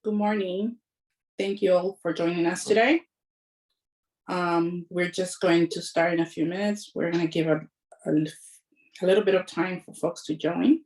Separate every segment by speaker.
Speaker 1: Good morning. Thank you all for joining us today. We're just going to start in a few minutes. We're going to give a little bit of time for folks to join.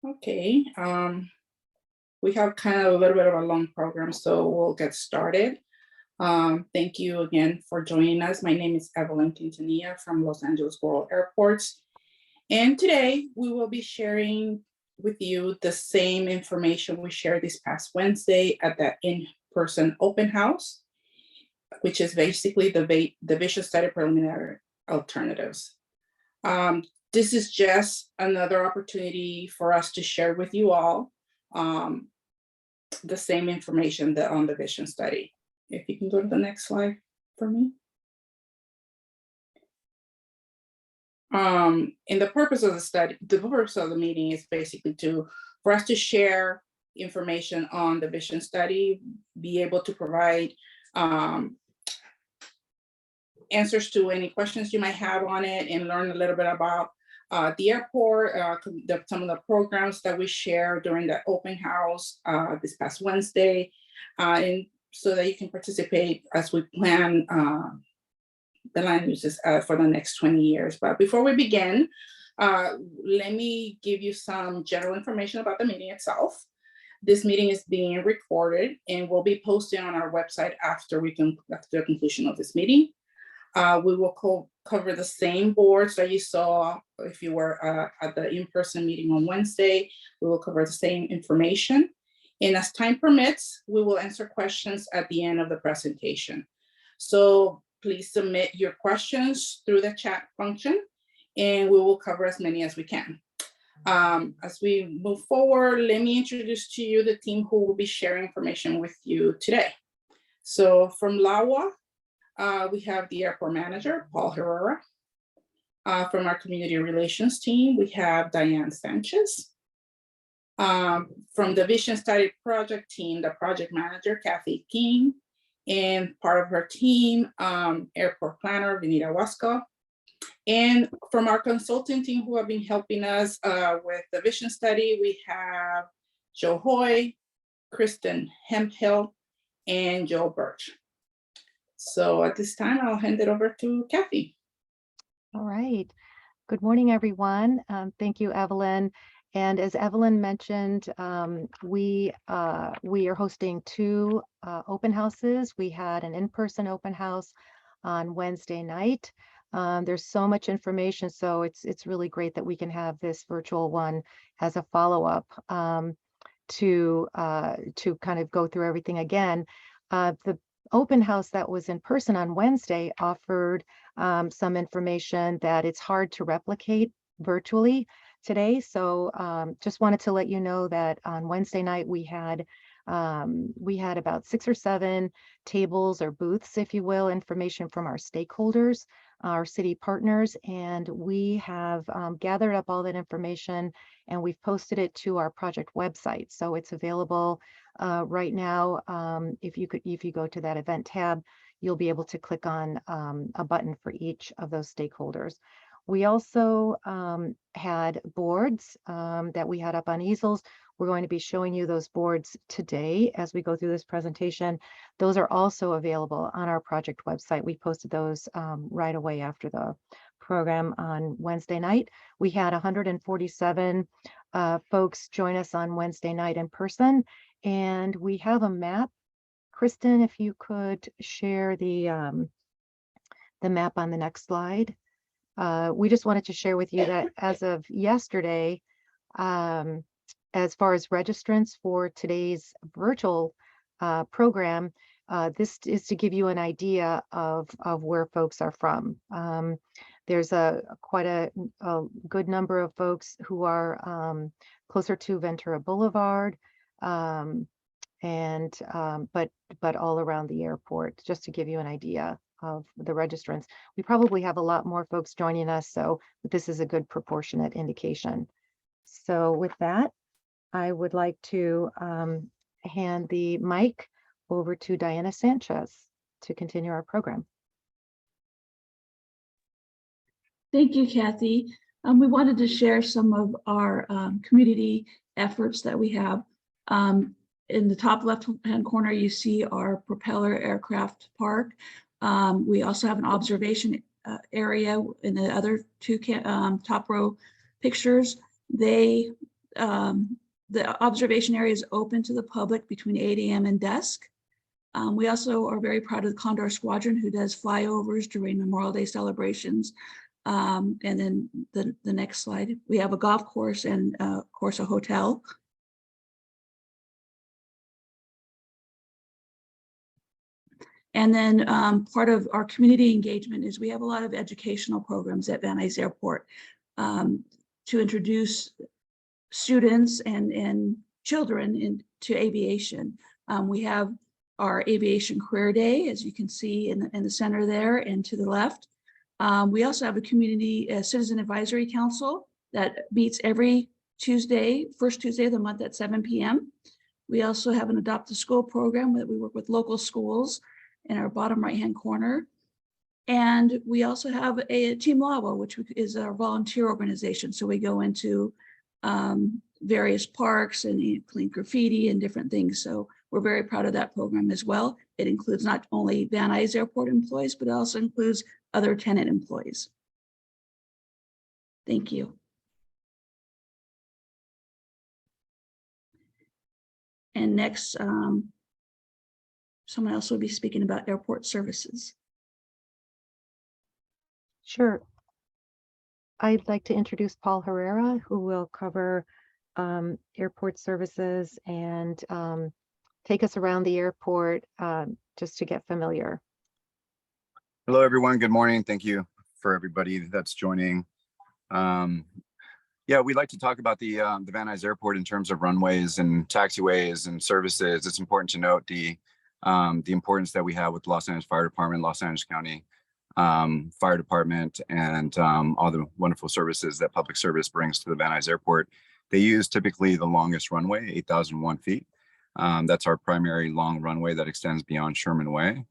Speaker 1: Okay, we have kind of a little bit of a long program, so we'll get started. Thank you again for joining us. My name is Evelyn Quintanilla from Los Angeles World Airports. And today we will be sharing with you the same information we shared this past Wednesday at the in-person open house, which is basically the vision study preliminary alternatives. This is just another opportunity for us to share with you all the same information on the vision study. If you can go to the next slide for me. And the purpose of the study, the purpose of the meeting is basically for us to share information on the vision study, be able to provide answers to any questions you might have on it, and learn a little bit about the airport, some of the programs that we share during the open house this past Wednesday, and so that you can participate as we plan the land uses for the next 20 years. But before we begin, let me give you some general information about the meeting itself. This meeting is being recorded and will be posted on our website after the conclusion of this meeting. We will cover the same boards that you saw if you were at the in-person meeting on Wednesday. We will cover the same information. And as time permits, we will answer questions at the end of the presentation. So please submit your questions through the chat function, and we will cover as many as we can. As we move forward, let me introduce to you the team who will be sharing information with you today. So from LAWA, we have the airport manager, Paul Herrera. From our community relations team, we have Diane Sanchez. From the Vision Study Project team, the project manager, Kathy King, and part of her team, airport planner, Vinita Wasco. And from our consulting team who have been helping us with the Vision Study, we have Joe Hoy, Kristen Hemphill, and Joe Birch. So at this time, I'll hand it over to Kathy.
Speaker 2: All right. Good morning, everyone. Thank you, Evelyn. And as Evelyn mentioned, we are hosting two open houses. We had an in-person open house on Wednesday night. There's so much information, so it's really great that we can have this virtual one as a follow-up to kind of go through everything again. The open house that was in person on Wednesday offered some information that it's hard to replicate virtually today. So just wanted to let you know that on Wednesday night we had about 6 or 7 tables or booths, if you will, information from our stakeholders, our city partners, and we have gathered up all that information and we've posted it to our project website. So it's available right now. If you go to that event tab, you'll be able to click on a button for each of those stakeholders. We also had boards that we had up on easels. We're going to be showing you those boards today as we go through this presentation. Those are also available on our project website. We posted those right away after the program on Wednesday night. We had 147 folks join us on Wednesday night in person, and we have a map. Kristen, if you could share the map on the next slide. We just wanted to share with you that as of yesterday, as far as registrants for today's virtual program, this is to give you an idea of where folks are from. There's quite a good number of folks who are closer to Ventura Boulevard, um, but all around the airport, just to give you an idea of the registrants. We probably have a lot more folks joining us, so this is a good proportionate indication. So with that, I would like to hand the mic over to Diana Sanchez to continue our program.
Speaker 3: Thank you, Kathy. We wanted to share some of our community efforts that we have. In the top left-hand corner, you see our propeller aircraft park. We also have an observation area in the other two top row pictures. The observation area is open to the public between 8 a.m. and dusk. We also are very proud of the Condor Squadron, who does flyovers during Memorial Day celebrations. And then the next slide, we have a golf course and of course a hotel. And then part of our community engagement is we have a lot of educational programs at Van Nuys Airport to introduce students and children into aviation. We have our Aviation Career Day, as you can see in the center there and to the left. We also have a community citizen advisory council that meets every Tuesday, first Tuesday of the month at 7 p.m. We also have an Adopt a School program that we work with local schools in our bottom right-hand corner. And we also have a Team Lava, which is our volunteer organization. So we go into various parks and clean graffiti and different things. So we're very proud of that program as well. It includes not only Van Nuys Airport employees, but it also includes other tenant employees. Thank you. And next, someone else will be speaking about airport services.
Speaker 2: Sure. I'd like to introduce Paul Herrera, who will cover airport services and take us around the airport just to get familiar.
Speaker 4: Hello, everyone. Good morning. Thank you for everybody that's joining. Yeah, we'd like to talk about the Van Nuys Airport in terms of runways and taxiways and services. It's important to note the importance that we have with Los Angeles Fire Department, Los Angeles County Fire Department, and all the wonderful services that public service brings to the Van Nuys Airport. They use typically the longest runway, 8,001 feet. That's our primary long runway that extends beyond Sherman Way,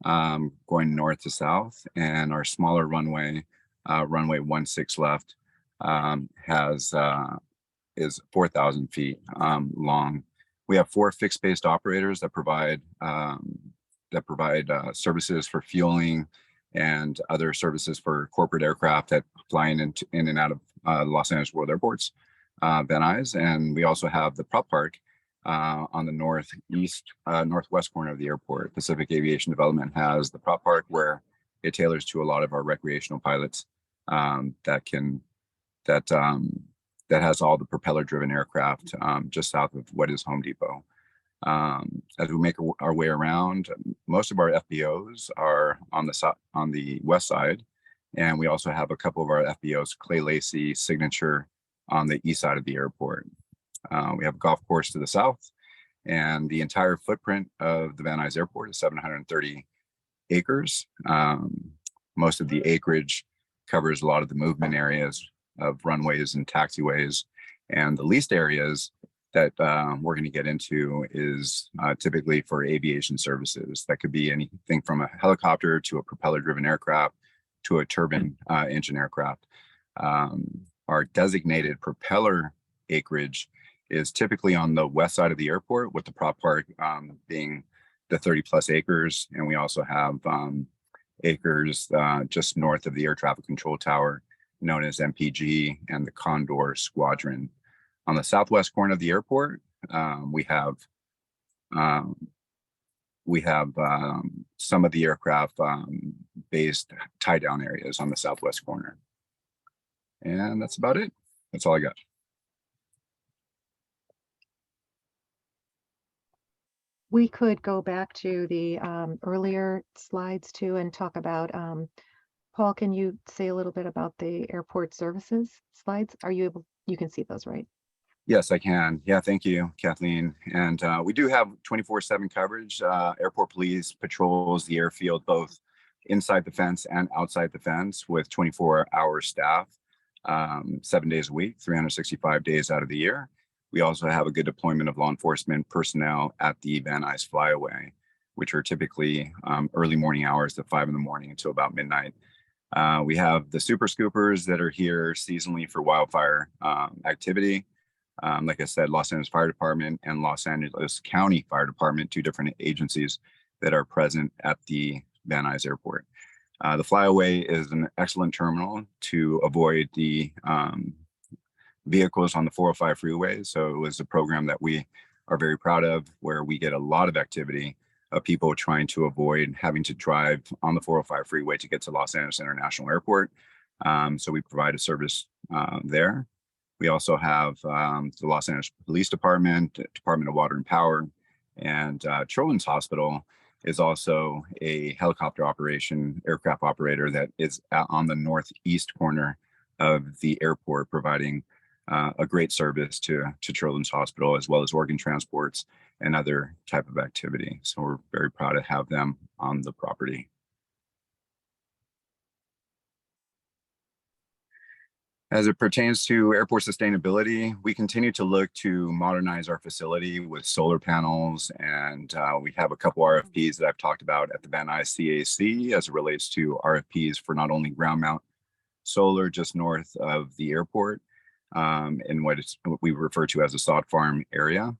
Speaker 4: going north to south, and our smaller runway, runway 16 left, is 4,000 feet long. We have 4 fixed-based operators that provide services for fueling and other services for corporate aircraft that fly in and out of Los Angeles World Airports, Van Nuys. And we also have the prop park on the northwest corner of the airport. Pacific Aviation Development has the prop park where it tailors to a lot of our recreational pilots that has all the propeller-driven aircraft just south of what is Home Depot. As we make our way around, most of our FBOs are on the west side, and we also have a couple of our FBOs, Clay Lacy, Signature, on the east side of the airport. We have a golf course to the south, and the entire footprint of the Van Nuys Airport is 730 acres. Most of the acreage covers a lot of the movement areas of runways and taxiways, and the leased areas that we're going to get into is typically for aviation services. That could be anything from a helicopter to a propeller-driven aircraft to a turbine engine aircraft. Our designated propeller acreage is typically on the west side of the airport, with the prop park being the 30+ acres. And we also have acres just north of the air traffic control tower, known as MPG, and the Condor Squadron. On the southwest corner of the airport, we have some of the aircraft based tie down areas on the southwest corner. And that's about it. That's all I got.
Speaker 2: We could go back to the earlier slides too and talk about Paul, can you say a little bit about the airport services slides? Are you able, you can see those, right?
Speaker 4: Yes, I can. Yeah, thank you, Kathleen. And we do have 24/7 coverage. Airport police patrols the airfield both inside the fence and outside the fence with 24-hour staff, 7 days a week, 365 days out of the year. We also have a good deployment of law enforcement personnel at the Van Nuys flyaway, which are typically early morning hours at 5 in the morning until about midnight. We have the super scoopers that are here seasonally for wildfire activity. Like I said, Los Angeles Fire Department and Los Angeles County Fire Department, two different agencies that are present at the Van Nuys Airport. The flyaway is an excellent terminal to avoid the vehicles on the 405 freeway. So it was a program that we are very proud of, where we get a lot of activity of people trying to avoid having to drive on the 405 freeway to get to Los Angeles International Airport. So we provide a service there. We also have the Los Angeles Police Department, Department of Water and Power, and Children's Hospital is also a helicopter operation aircraft operator that is on the northeast corner of the airport, providing a great service to Children's Hospital, as well as organ transports and other type of activity. So we're very proud to have them on the property. As it pertains to airport sustainability, we continue to look to modernize our facility with solar panels, and we have a couple RFPs that I've talked about at the Van Nuys CAC as it relates to RFPs for not only ground mount solar just north of the airport in what we refer to as a sod farm area,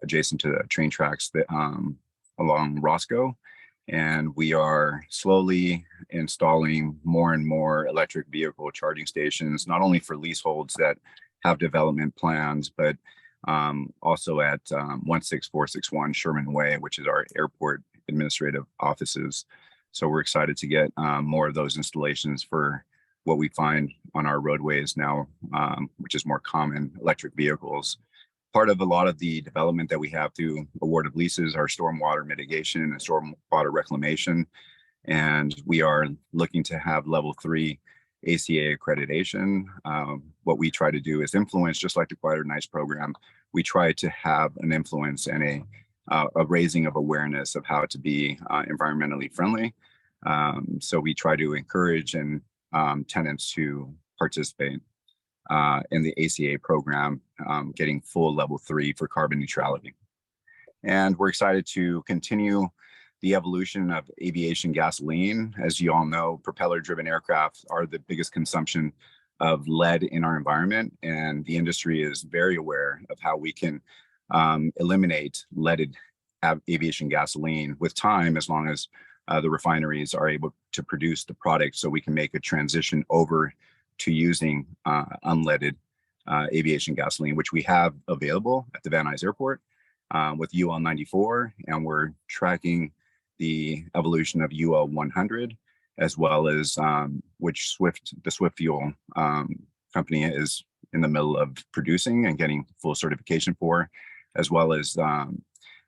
Speaker 4: adjacent to the train tracks that along Roscoe. And we are slowly installing more and more electric vehicle charging stations, not only for leaseholds that have development plans, but also at 16461 Sherman Way, which is our airport administrative offices. So we're excited to get more of those installations for what we find on our roadways now, which is more common electric vehicles. Part of a lot of the development that we have through award of leases are stormwater mitigation and stormwater reclamation. And we are looking to have level 3 ACA accreditation. What we try to do is influence, just like the Quieter Nights program, we try to have an influence and a raising of awareness of how to be environmentally friendly. So we try to encourage and tenants to participate in the ACA program, getting full level 3 for carbon neutrality. And we're excited to continue the evolution of aviation gasoline. As you all know, propeller-driven aircraft are the biggest consumption of lead in our environment, and the industry is very aware of how we can eliminate leaded aviation gasoline with time, as long as the refineries are able to produce the product, so we can make a transition over to using unleaded aviation gasoline, which we have available at the Van Nuys Airport with UL 94, and we're tracking the evolution of UL 100, as well as which the Swift Fuel company is in the middle of producing and getting full certification for, as well as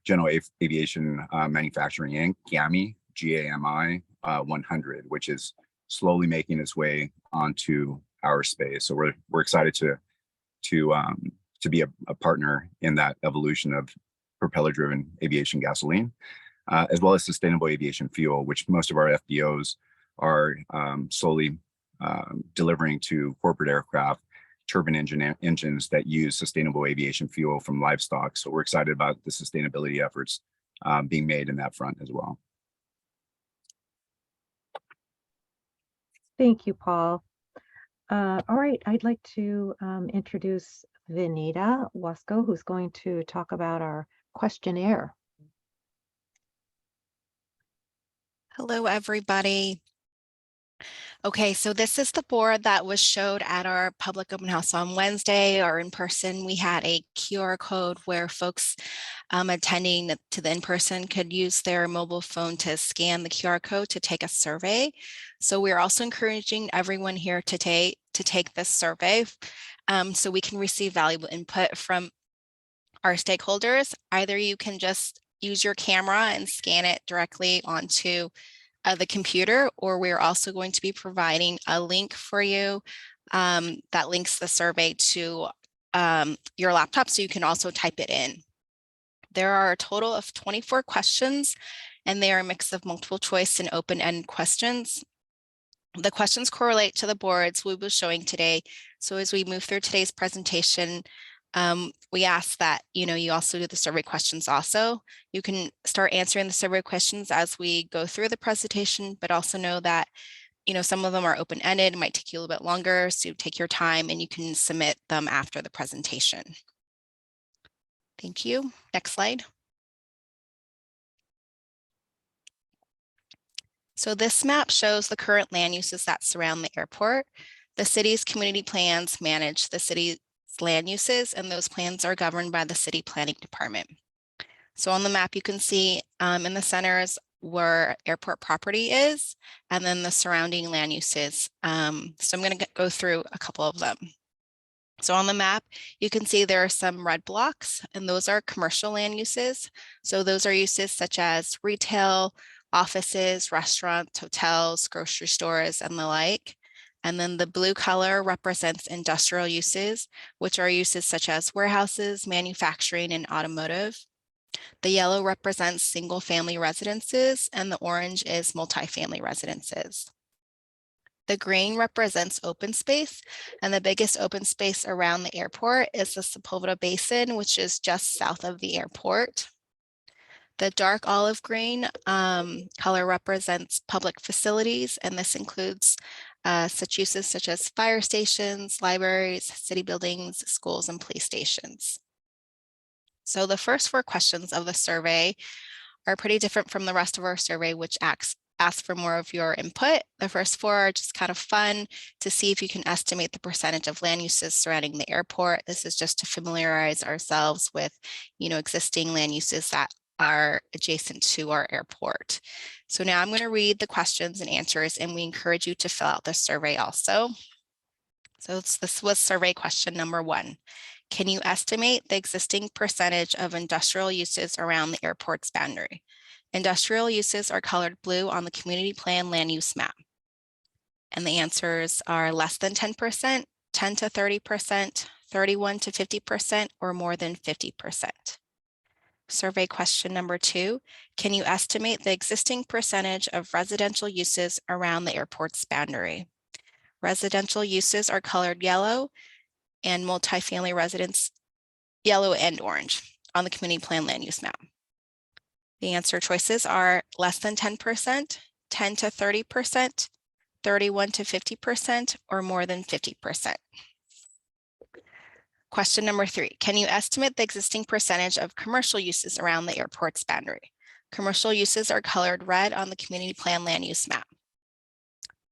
Speaker 4: General Aviation Manufacturing Inc., GAMI, GAMI 100, which is slowly making its way onto our space. So we're excited to be a partner in that evolution of propeller-driven aviation gasoline, as well as sustainable aviation fuel, which most of our FBOs are slowly delivering to corporate aircraft turbine engines that use sustainable aviation fuel from livestock. So we're excited about the sustainability efforts being made in that front as well.
Speaker 2: Thank you, Paul. All right, I'd like to introduce Vinita Wasco, who's going to talk about our questionnaire.
Speaker 5: Hello, everybody. Okay, so this is the board that was showed at our public open house on Wednesday, or in person. We had a QR code where folks attending to the in-person could use their mobile phone to scan the QR code to take a survey. So we're also encouraging everyone here to take this survey so we can receive valuable input from our stakeholders. Either you can just use your camera and scan it directly onto the computer, or we're also going to be providing a link for you that links the survey to your laptop, so you can also type it in. There are a total of 24 questions, and they are a mix of multiple choice and open-ended questions. The questions correlate to the boards we will be showing today. So as we move through today's presentation, we ask that you also do the survey questions also. You can start answering the survey questions as we go through the presentation, but also know that some of them are open-ended. It might take you a little bit longer, so take your time and you can submit them after the presentation. Thank you. Next slide. So this map shows the current land uses that surround the airport. The city's community plans manage the city's land uses, and those plans are governed by the city planning department. So on the map, you can see in the centers where airport property is, and then the surrounding land uses. So I'm going to go through a couple of them. So on the map, you can see there are some red blocks, and those are commercial land uses. So those are uses such as retail, offices, restaurants, hotels, grocery stores, and the like. And then the blue color represents industrial uses, which are uses such as warehouses, manufacturing, and automotive. The yellow represents single-family residences, and the orange is multifamily residences. The green represents open space, and the biggest open space around the airport is the Sepulveda Basin, which is just south of the airport. The dark olive green color represents public facilities, and this includes such uses such as fire stations, libraries, city buildings, schools, and police stations. So the first 4 questions of the survey are pretty different from the rest of our survey, which asks for more of your input. The first 4 are just kind of fun to see if you can estimate the percentage of land uses surrounding the airport. This is just to familiarize ourselves with, existing land uses that are adjacent to our airport. So now I'm going to read the questions and answers, and we encourage you to fill out the survey also. So this was survey question number 1. Can you estimate the existing percentage of industrial uses around the airport's boundary? Industrial uses are colored blue on the community plan land use map. And the answers are less than 10%, 10 to 30%, 31 to 50%, or more than 50%. Survey question number 2, can you estimate the existing percentage of residential uses around the airport's boundary? Residential uses are colored yellow, and multifamily residents yellow and orange on the community plan land use map. The answer choices are less than 10%, 10 to 30%, 31 to 50%, or more than 50%. Question number 3, can you estimate the existing percentage of commercial uses around the airport's boundary? Commercial uses are colored red on the community plan land use map.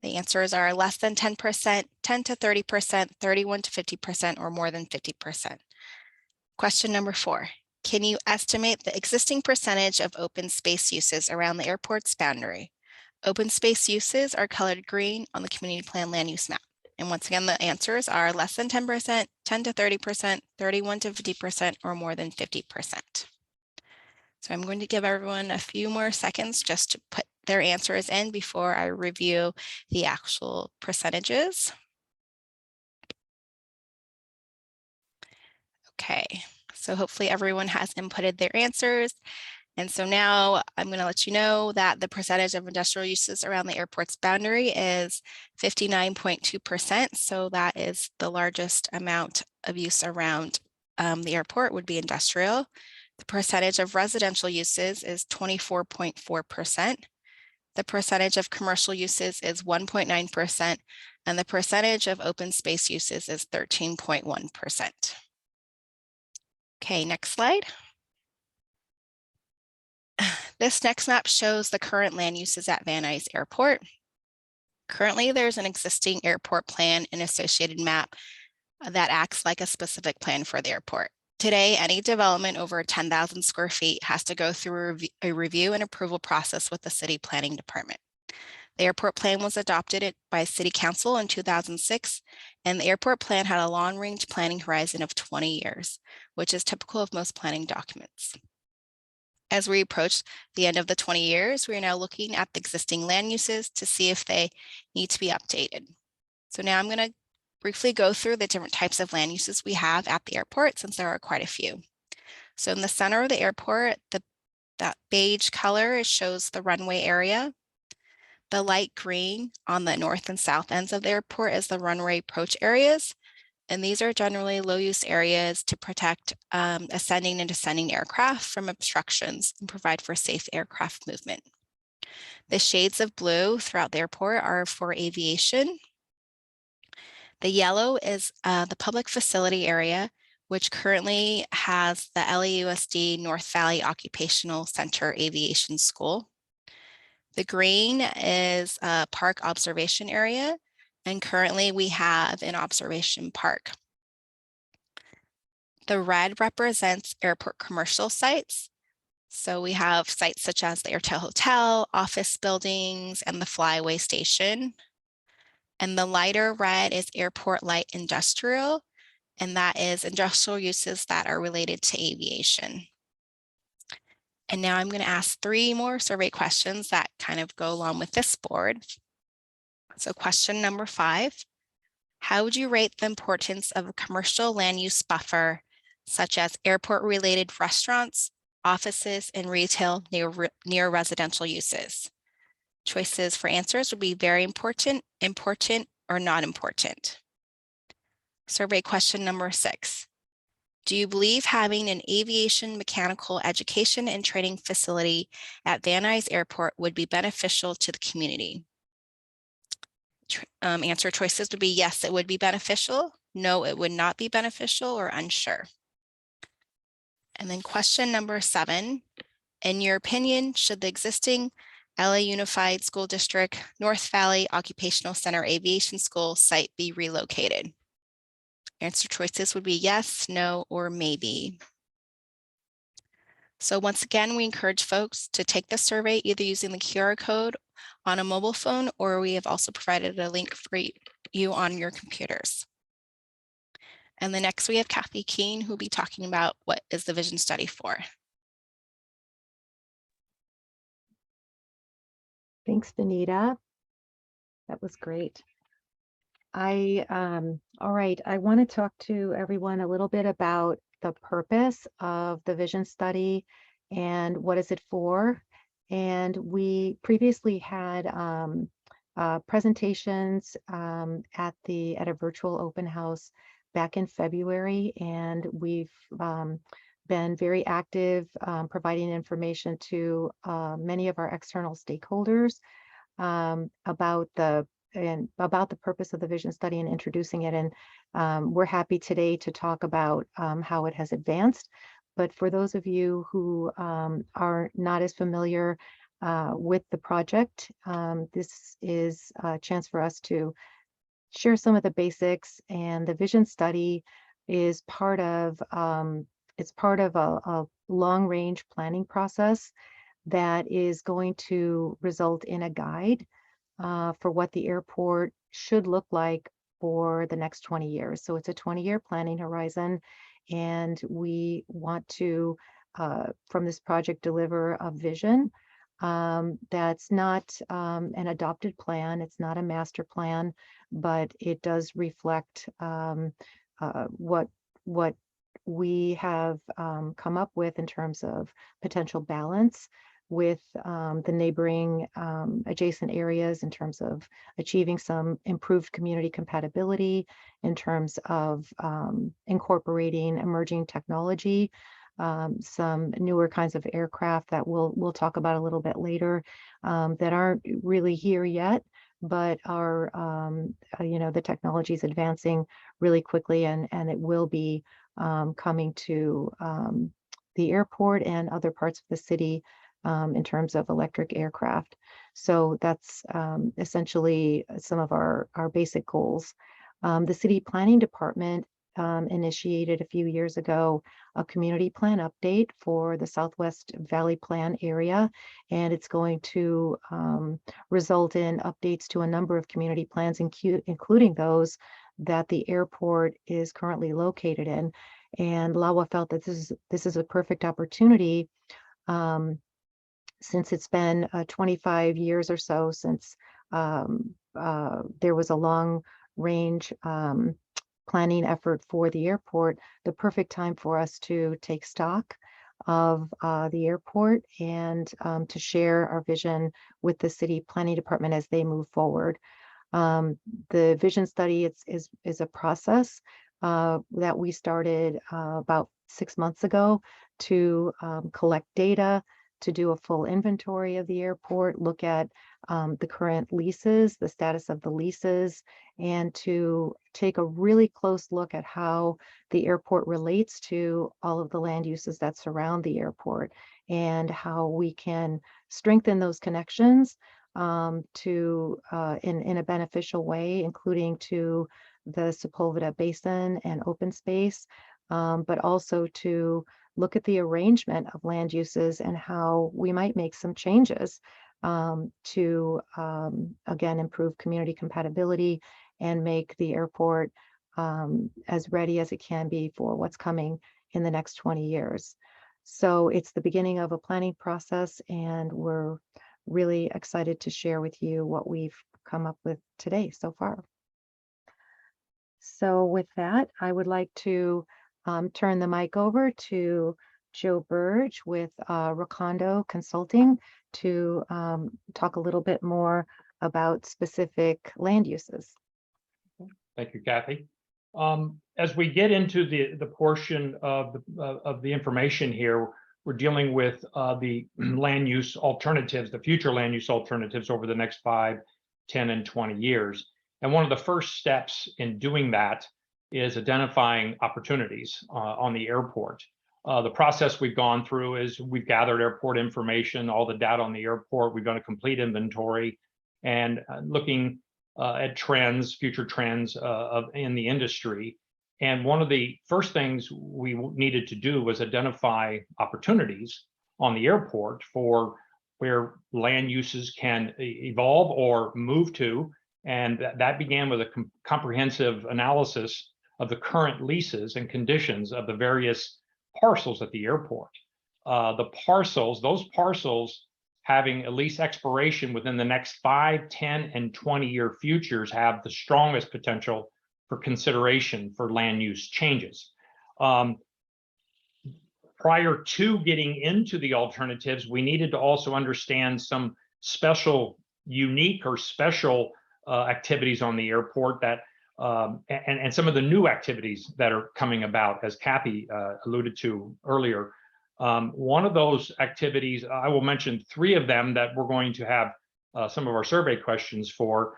Speaker 5: The answers are less than 10%, 10 to 30%, 31 to 50%, or more than 50%. Question number 4, can you estimate the existing percentage of open space uses around the airport's boundary? Open space uses are colored green on the community plan land use map. And once again, the answers are less than 10%, 10 to 30%, 31 to 50%, or more than 50%. So I'm going to give everyone a few more seconds just to put their answers in before I review the actual percentages. Okay, so hopefully everyone has inputted their answers. And so now I'm going to let you know that the percentage of industrial uses around the airport's boundary is 59.2%. So that is the largest amount of use around the airport would be industrial. The percentage of residential uses is 24.4%. The percentage of commercial uses is 1.9%, and the percentage of open space uses is 13.1%. Okay, next slide. This next map shows the current land uses at Van Nuys Airport. Currently, there's an existing airport plan and associated map that acts like a specific plan for the airport. Today, any development over 10,000 square feet has to go through a review and approval process with the city planning department. The airport plan was adopted by City Council in 2006, and the airport plan had a long-range planning horizon of 20 years, which is typical of most planning documents. As we approach the end of the 20 years, we are now looking at the existing land uses to see if they need to be updated. So now I'm going to briefly go through the different types of land uses we have at the airport, since there are quite a few. So in the center of the airport, that beige color shows the runway area. The light green on the north and south ends of the airport is the runway approach areas. And these are generally low-use areas to protect ascending and descending aircraft from obstructions and provide for safe aircraft movement. The shades of blue throughout the airport are for aviation. The yellow is the public facility area, which currently has the LAUSD North Valley Occupational Center Aviation School. The green is a park observation area, and currently we have an observation park. The red represents airport commercial sites. So we have sites such as the Airtel Hotel, office buildings, and the Flyaway Station. And the lighter red is airport light industrial, and that is industrial uses that are related to aviation. And now I'm going to ask 3 more survey questions that kind of go along with this board. So question number 5, how would you rate the importance of a commercial land use buffer, such as airport-related restaurants, offices, and retail near residential uses? Choices for answers would be very important, important, or not important. Survey question number 6. Do you believe having an aviation mechanical education and training facility at Van Nuys Airport would be beneficial to the community? Answer choices would be yes, it would be beneficial, no, it would not be beneficial, or unsure. And then question number 7, in your opinion, should the existing LA Unified School District North Valley Occupational Center Aviation School site be relocated? Answer choices would be yes, no, or maybe. So once again, we encourage folks to take the survey either using the QR code on a mobile phone, or we have also provided a link for you on your computers. And then next we have Kathy Keene, who will be talking about what is the vision study for.
Speaker 2: Thanks, Danita. That was great. All right, I want to talk to everyone a little bit about the purpose of the vision study and what is it for. And we previously had presentations at a virtual open house back in February, and we've been very active providing information to many of our external stakeholders about the purpose of the vision study and introducing it. And we're happy today to talk about how it has advanced. But for those of you who are not as familiar with the project, this is a chance for us to share some of the basics. And the vision study is part of a long-range planning process that is going to result in a guide for what the airport should look like for the next 20 years. So it's a 20-year planning horizon, and we want to, from this project, deliver a vision that's not an adopted plan. It's not a master plan, but it does reflect what we have come up with in terms of potential balance with the neighboring adjacent areas, in terms of achieving some improved community compatibility, in terms of incorporating emerging technology, some newer kinds of aircraft that we'll talk about a little bit later that aren't really here yet, but are the technology is advancing really quickly, and it will be coming to the airport and other parts of the city in terms of electric aircraft. So that's essentially some of our basic goals. The city planning department initiated a few years ago a community plan update for the Southwest Valley Plan area, and it's going to result in updates to a number of community plans, including those that the airport is currently located in. And LAWA felt that this is a perfect opportunity Since it's been 25 years or so since there was a long range planning effort for the airport, the perfect time for us to take stock of the airport and to share our vision with the city planning department as they move forward. The vision study is a process that we started about 6 months ago to collect data, to do a full inventory of the airport, look at the current leases, the status of the leases, and to take a really close look at how the airport relates to all of the land uses that surround the airport and how we can strengthen those connections in a beneficial way, including to the Sepulveda Basin and open space, but also to look at the arrangement of land uses and how we might make some changes to, again, improve community compatibility and make the airport as ready as it can be for what's coming in the next 20 years. So it's the beginning of a planning process, and we're really excited to share with you what we've come up with today so far. So with that, I would like to turn the mic over to Joe Burge with Recondo Consulting to talk a little bit more about specific land uses.
Speaker 6: Thank you, Kathy. As we get into the portion of the information here, we're dealing with the land use alternatives, the future land use alternatives over the next 5, 10, and 20 years. And one of the first steps in doing that is identifying opportunities on the airport. The process we've gone through is we've gathered airport information, all the data on the airport. We've done a complete inventory and looking at trends, future trends in the industry. And one of the first things we needed to do was identify opportunities on the airport for where land uses can evolve or move to. And that began with a comprehensive analysis of the current leases and conditions of the various parcels at the airport. Those parcels having a lease expiration within the next 5, 10, and 20-year futures have the strongest potential for consideration for land use changes. Prior to getting into the alternatives, we needed to also understand some special, unique or special activities on the airport that and some of the new activities that are coming about, as Kathy alluded to earlier. One of those activities, I will mention 3 of them that we're going to have some of our survey questions for.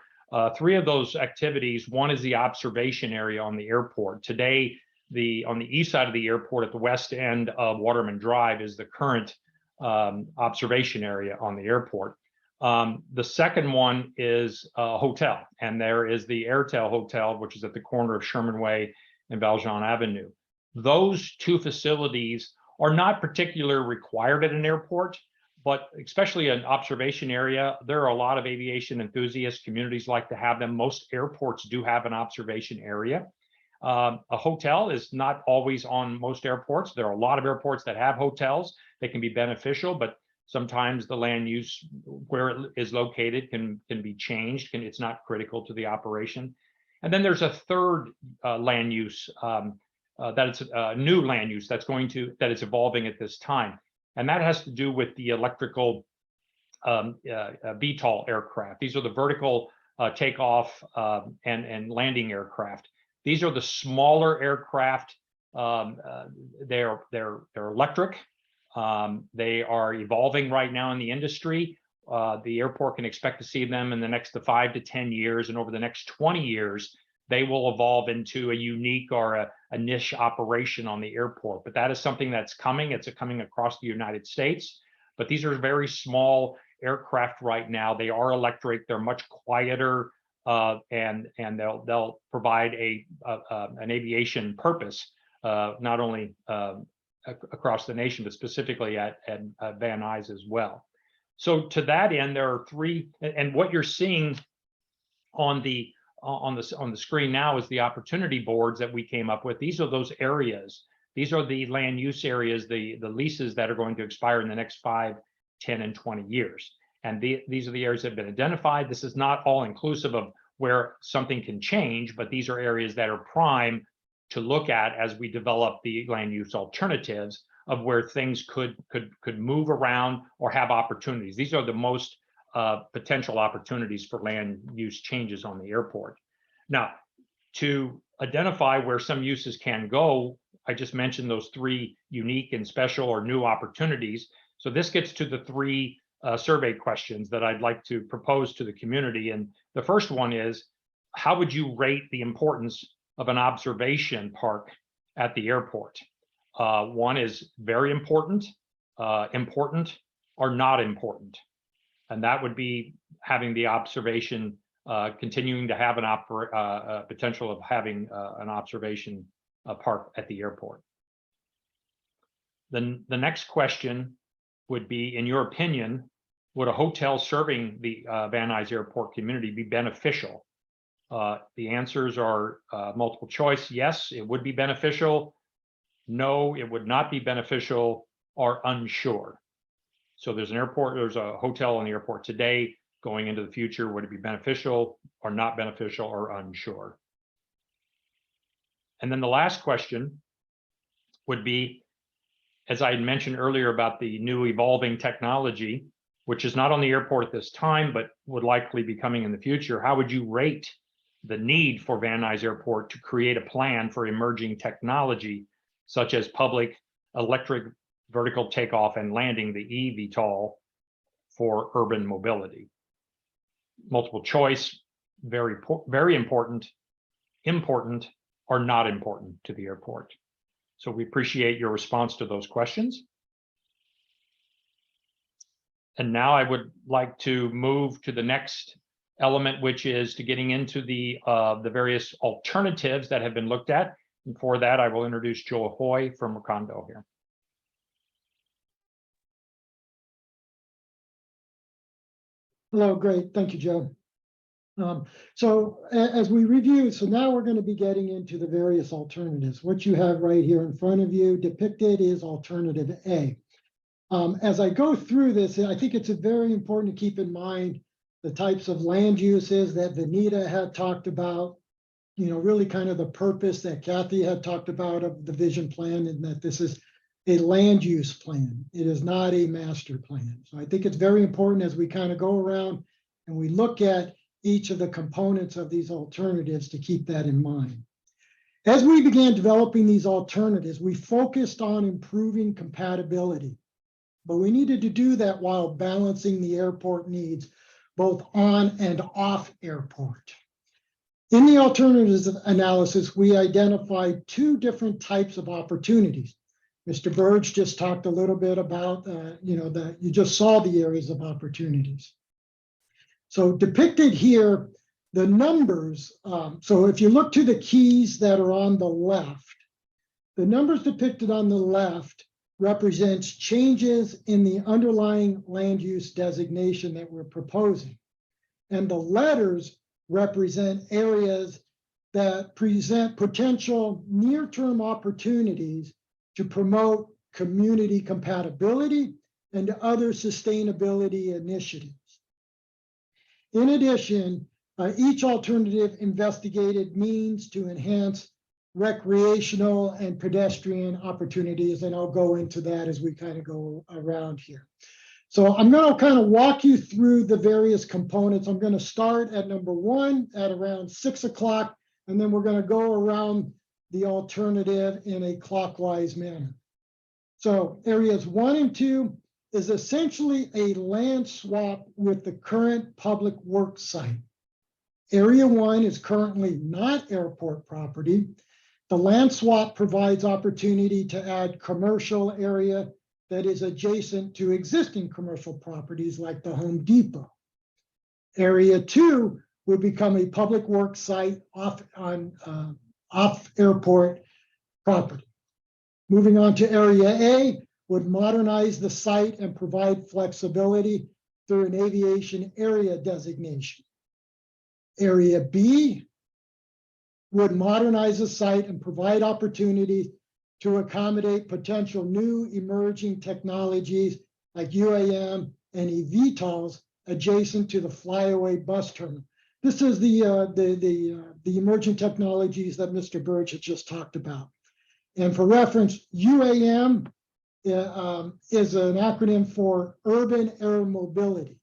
Speaker 6: 3 of those activities, one is the observation area on the airport. Today, on the east side of the airport at the west end of Waterman Drive is the current observation area on the airport. The second one is a hotel, and there is the Airtel Hotel, which is at the corner of Sherman Way and Valjean Avenue. Those 2 facilities are not particularly required at an airport, but especially an observation area, there are a lot of aviation enthusiasts, communities like to have them. Most airports do have an observation area. A hotel is not always on most airports. There are a lot of airports that have hotels. They can be beneficial, but sometimes the land use where it is located can be changed. It's not critical to the operation. And then there's a third land use that it's a new land use that is evolving at this time. And that has to do with the electrical VTOL aircraft. These are the vertical takeoff and landing aircraft. These are the smaller aircraft. They're electric. They are evolving right now in the industry. The airport can expect to see them in the next 5 to 10 years, and over the next 20 years, they will evolve into a unique or a niche operation on the airport. But that is something that's coming. It's coming across the United States. But these are very small aircraft right now. They are electric. They're much quieter, and they'll provide an aviation purpose, not only across the nation, but specifically at Van Nuys as well. So to that end, there are 3, and what you're seeing on the screen now is the opportunity boards that we came up with. These are those areas These are the land use areas, the leases that are going to expire in the next 5, 10, and 20 years. And these are the areas that have been identified. This is not all inclusive of where something can change, but these are areas that are prime to look at as we develop the land use alternatives of where things could move around or have opportunities. These are the most potential opportunities for land use changes on the airport. Now, to identify where some uses can go, I just mentioned those 3 unique and special or new opportunities. So this gets to the 3 survey questions that I'd like to propose to the community. And the first one is, how would you rate the importance of an observation park at the airport? 1 is very important, important, or not important. And that would be having the observation, continuing to have an potential of having an observation park at the airport. Then the next question would be, in your opinion, would a hotel serving the Van Nuys Airport community be beneficial? The answers are multiple choice. Yes, it would be beneficial. No, it would not be beneficial, or unsure. So there's a hotel in the airport today. Going into the future, would it be beneficial or not beneficial, or unsure? And then the last question would be, as I had mentioned earlier about the new evolving technology, which is not on the airport at this time, but would likely be coming in the future, how would you rate the need for Van Nuys Airport to create a plan for emerging technology, such as public electric vertical takeoff and landing, the eVTOL, for urban mobility? Multiple choice, very important, important, or not important to the airport. So we appreciate your response to those questions. And now I would like to move to the next element, which is to getting into the various alternatives that have been looked at. And for that, I will introduce Joe Hoy from Recondo here.
Speaker 7: Hello, great. Thank you, Joe. So as we review, so now we're going to be getting into the various alternatives. What you have right here in front of you depicted is alternative A. As I go through this, I think it's very important to keep in mind the types of land uses that Vanita had talked about, really kind of the purpose that Kathy had talked about of the vision plan, and that this is a land use plan. It is not a master plan. So I think it's very important as we kind of go around and we look at each of the components of these alternatives to keep that in mind. As we began developing these alternatives, we focused on improving compatibility, but we needed to do that while balancing the airport needs, both on and off airport. In the alternatives analysis, we identified 2 different types of opportunities. Mr. Burge just talked a little bit about, that you just saw the areas of opportunities. So depicted here, the numbers, so if you look to the keys that are on the left, the numbers depicted on the left represents changes in the underlying land use designation that we're proposing. And the letters represent areas that present potential near-term opportunities to promote community compatibility and other sustainability initiatives. In addition, each alternative investigated means to enhance recreational and pedestrian opportunities, and I'll go into that as we kind of go around here. So I'm going to kind of walk you through the various components. I'm going to start at number 1 at around 6 o'clock, and then we're going to go around the alternative in a clockwise manner. So areas 1 and 2 is essentially a land swap with the current public works site. Area 1 is currently not airport property. The land swap provides opportunity to add commercial area that is adjacent to existing commercial properties like the Home Depot. Area 2 would become a public works site off airport property. Moving on to Area A, would modernize the site and provide flexibility through an aviation area designation. Area B would modernize the site and provide opportunity to accommodate potential new emerging technologies like UAM and eVTOLs adjacent to the flyaway bus terminal. This is the emerging technologies that Mr. Burge had just talked about. And for reference, UAM is an acronym for Urban Air Mobility.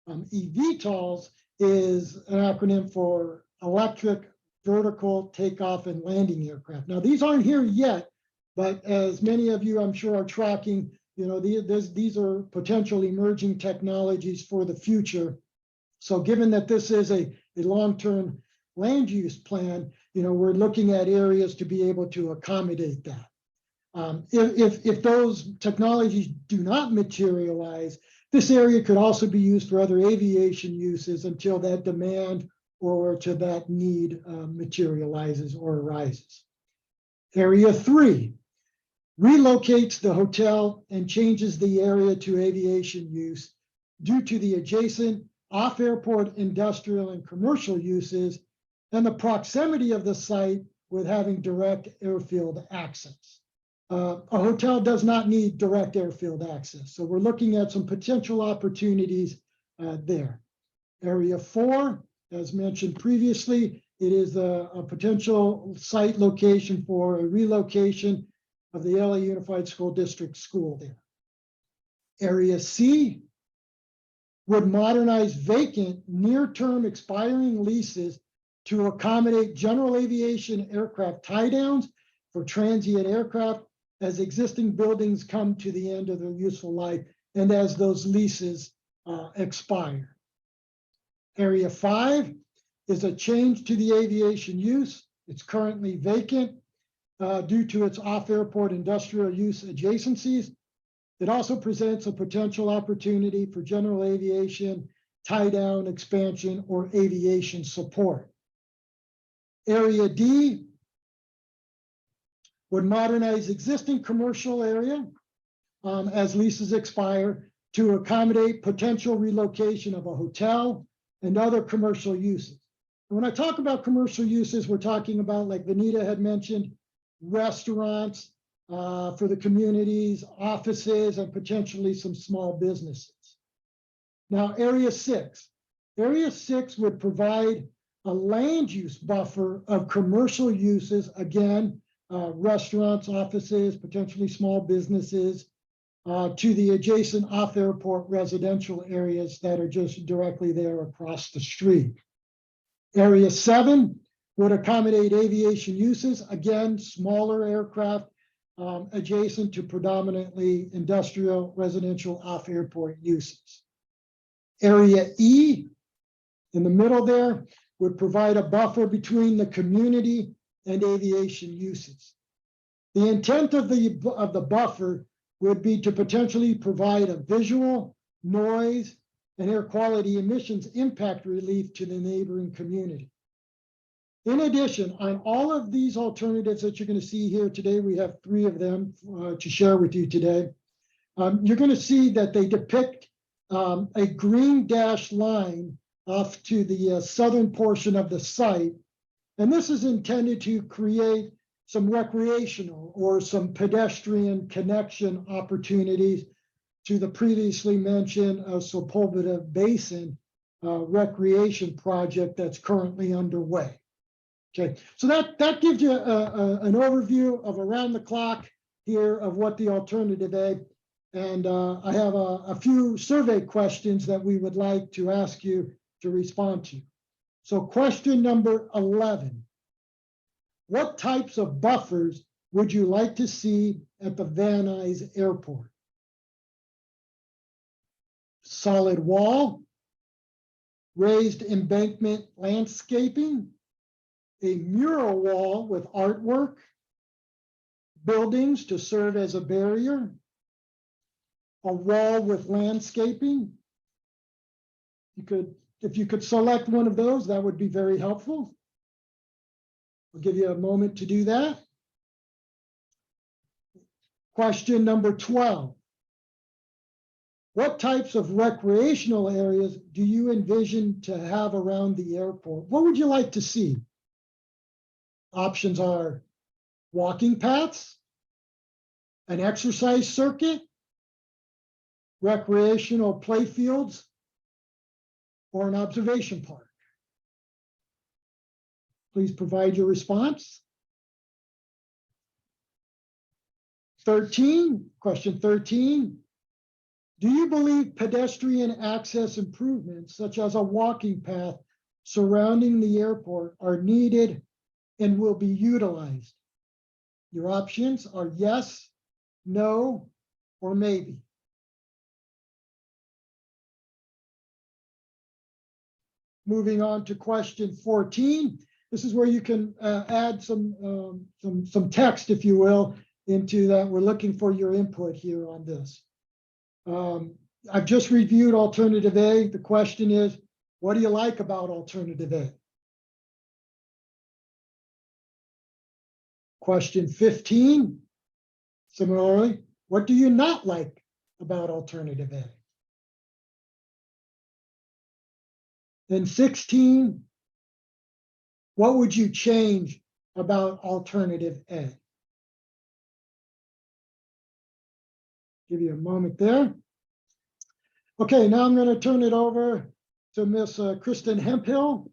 Speaker 7: eVTOLs is an acronym for Electric Vertical Takeoff and Landing Aircraft. Now, these aren't here yet, but as many of you, I'm sure, are tracking, you know, these are potential emerging technologies for the future. So given that this is a long-term land use plan, you know, we're looking at areas to be able to accommodate that. If those technologies do not materialize, this area could also be used for other aviation uses until that demand or to that need materializes or arises. Area 3 relocates the hotel and changes the area to aviation use due to the adjacent off-airport industrial and commercial uses and the proximity of the site with having direct airfield access. A hotel does not need direct airfield access, so we're looking at some potential opportunities there. Area 4, as mentioned previously, it is a potential site location for a relocation of the LA Unified School District school there. Area C would modernize vacant near-term expiring leases to accommodate general aviation aircraft tie-downs for transient aircraft as existing buildings come to the end of their useful life and as those leases expire. Area 5 is a change to the aviation use. It's currently vacant due to its off-airport industrial use adjacencies. It also presents a potential opportunity for general aviation, tie-down, expansion, or aviation support. Area D would modernize existing commercial area as leases expire to accommodate potential relocation of a hotel and other commercial uses. And when I talk about commercial uses, we're talking about, like Vanita had mentioned, restaurants for the communities, offices, and potentially some small businesses. Now, Area 6. Area 6 would provide a land use buffer of commercial uses, again, restaurants, offices, potentially small businesses, to the adjacent off-airport residential areas that are just directly there across the street. Area 7 would accommodate aviation uses, again, smaller aircraft adjacent to predominantly industrial, residential, off-airport uses. Area E, in the middle there, would provide a buffer between the community and aviation uses. The intent of the buffer would be to potentially provide a visual, noise, and air quality emissions impact relief to the neighboring community. In addition, on all of these alternatives that you're going to see here today, we have 3 of them to share with you today. You're going to see that they depict a green dashed line off to the southern portion of the site. And this is intended to create some recreational or some pedestrian connection opportunities to the previously mentioned Sepulveda Basin recreation project that's currently underway. Okay, so that gives you an overview of around the clock here of what the alternative is. And I have a few survey questions that we would like to ask you to respond to. So question number 11. What types of buffers would you like to see at the Van Nuys Airport? Solid wall, raised embankment landscaping, a mural wall with artwork, buildings to serve as a barrier, a wall with landscaping. If you could select one of those, that would be very helpful. I'll give you a moment to do that. Question number 12. What types of recreational areas do you envision to have around the airport? What would you like to see? Options are walking paths, an exercise circuit, recreational playfields, or an observation park? Please provide your response. 13, question 13. Do you believe pedestrian access improvements, such as a walking path surrounding the airport, are needed and will be utilized? Your options are yes, no, or maybe. Moving on to question 14. This is where you can add some text, if you will, into that. We're looking for your input here on this. I've just reviewed alternative A. The question is, what do you like about alternative A? Question 15, similarly, what do you not like about alternative A? Then 16, what would you change about alternative A? Give you a moment there. Okay, now I'm going to turn it over to Miss Kristen Hemphill,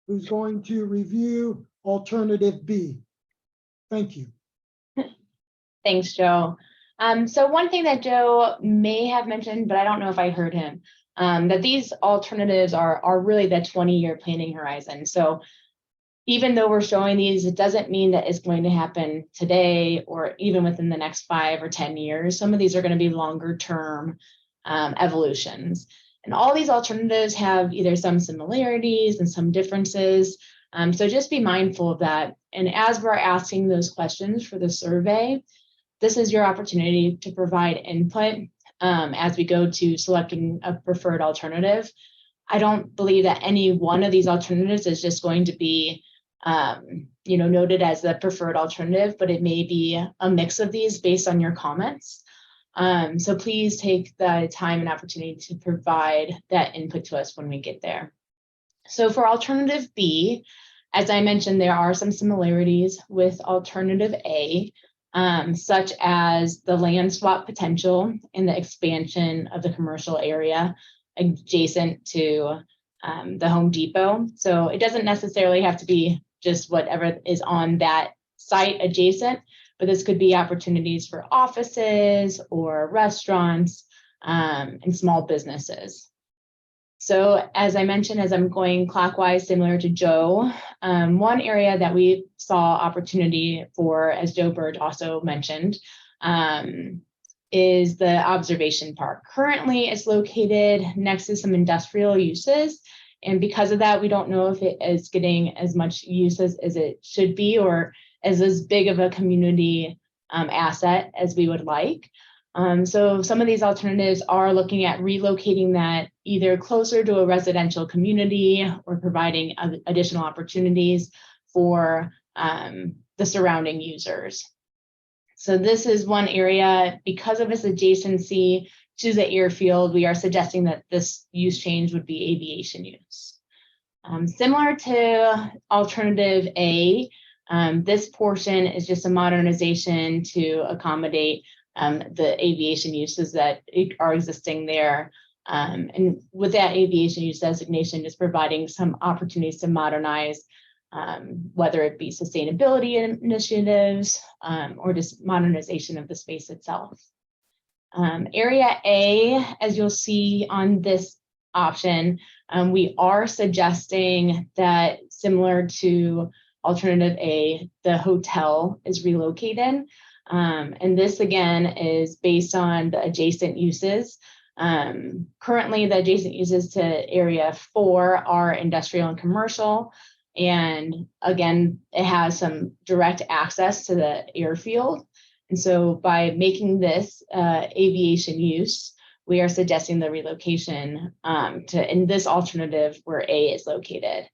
Speaker 7: who's going to review alternative B. Thank you.
Speaker 8: Thanks, Joe. So one thing that Joe may have mentioned, but I don't know if I heard him, that these alternatives are really the 20-year planning horizon. So even though we're showing these, it doesn't mean that it's going to happen today or even within the next 5 or 10 years. Some of these are going to be longer term evolutions. And all these alternatives have either some similarities and some differences. So just be mindful of that. And as we're asking those questions for the survey, this is your opportunity to provide input as we go to selecting a preferred alternative. I don't believe that any one of these alternatives is just going to be noted as the preferred alternative, but it may be a mix of these based on your comments. So please take the time and opportunity to provide that input to us when we get there. So for alternative B, as I mentioned, there are some similarities with alternative A, such as the land swap potential and the expansion of the commercial area adjacent to the Home Depot. So it doesn't necessarily have to be just whatever is on that site adjacent, but this could be opportunities for offices or restaurants and small businesses. So as I mentioned, as I'm going clockwise, similar to Joe, one area that we saw opportunity for, as Joe Bird also mentioned, is the observation park. Currently, it's located next to some industrial uses. And because of that, we don't know if it is getting as much use as it should be or as big of a community asset as we would like. So some of these alternatives are looking at relocating that either closer to a residential community or providing additional opportunities for the surrounding users. So this is one area, because of its adjacency to the airfield, we are suggesting that this use change would be aviation use. Similar to alternative A, this portion is just a modernization to accommodate the aviation uses that are existing there. And with that aviation use designation, just providing some opportunities to modernize, whether it be sustainability initiatives or just modernization of the space itself. Area A, as you'll see on this option, we are suggesting that, similar to alternative A, the hotel is relocated. And this again is based on the adjacent uses. Currently, the adjacent uses to area 4 are industrial and commercial. And again, it has some direct access to the airfield. And so by making this aviation use, we are suggesting the relocation in this alternative where A is located.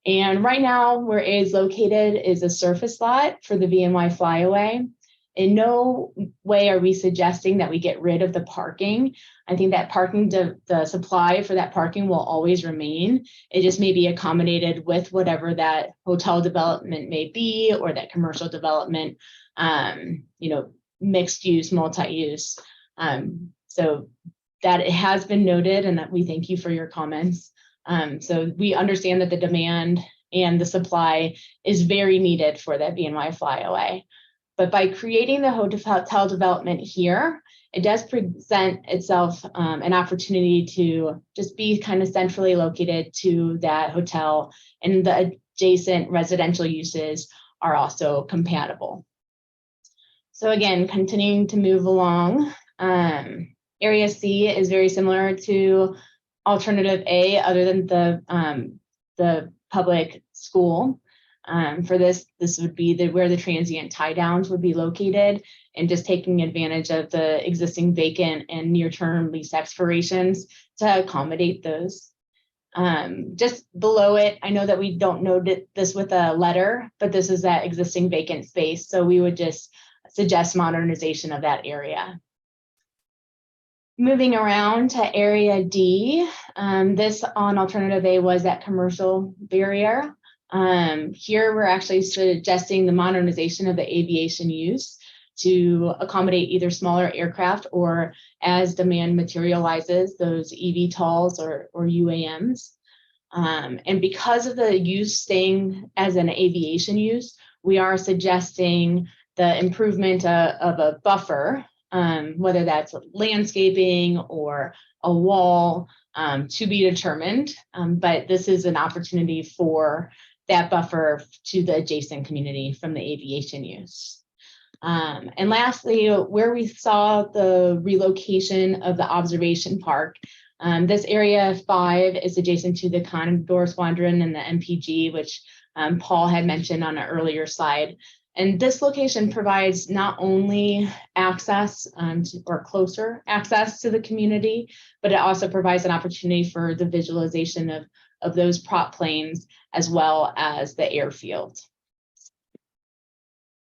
Speaker 8: And right now, where A is located is a surface lot for the VNY flyaway. In no way are we suggesting that we get rid of the parking. I think that parking, the supply for that parking will always remain. It just may be accommodated with whatever that hotel development may be or that commercial development, mixed use, multi-use. So that it has been noted, and that we thank you for your comments. So we understand that the demand and the supply is very needed for that BNY flyaway. But by creating the hotel development here, it does present itself an opportunity to just be kind of centrally located to that hotel, and the adjacent residential uses are also compatible. So again, continuing to move along, Area C is very similar to alternative A, other than the public school. For this would be where the transient tie downs would be located, and just taking advantage of the existing vacant and near-term lease expirations to accommodate those. Just below it, I know that we don't note this with a letter, but this is that existing vacant space. So we would just suggest modernization of that area. Moving around to Area D, this on alternative A was that commercial barrier. Here we're actually suggesting the modernization of the aviation use to accommodate either smaller aircraft, or as demand materializes, those eVTOLs or UAMs. And because of the use staying as an aviation use, we are suggesting the improvement of a buffer, whether that's landscaping or a wall, to be determined. But this is an opportunity for that buffer to the adjacent community from the aviation use. And lastly, where we saw the relocation of the observation park, this area 5 is adjacent to the Condor Squadron and the MPG, which Paul had mentioned on an earlier slide. And this location provides not only access or closer access to the community, but it also provides an opportunity for the visualization of those prop planes, as well as the airfield.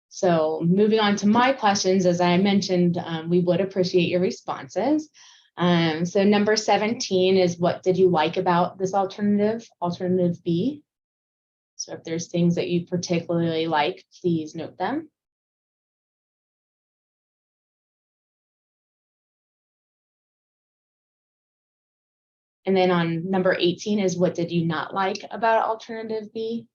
Speaker 8: So moving on to my questions, as I mentioned, we would appreciate your responses. So number 17 is, what did you like about this alternative B? So if there's things that you particularly like, please note them. And then on number 18 is, what did you not like about alternative B?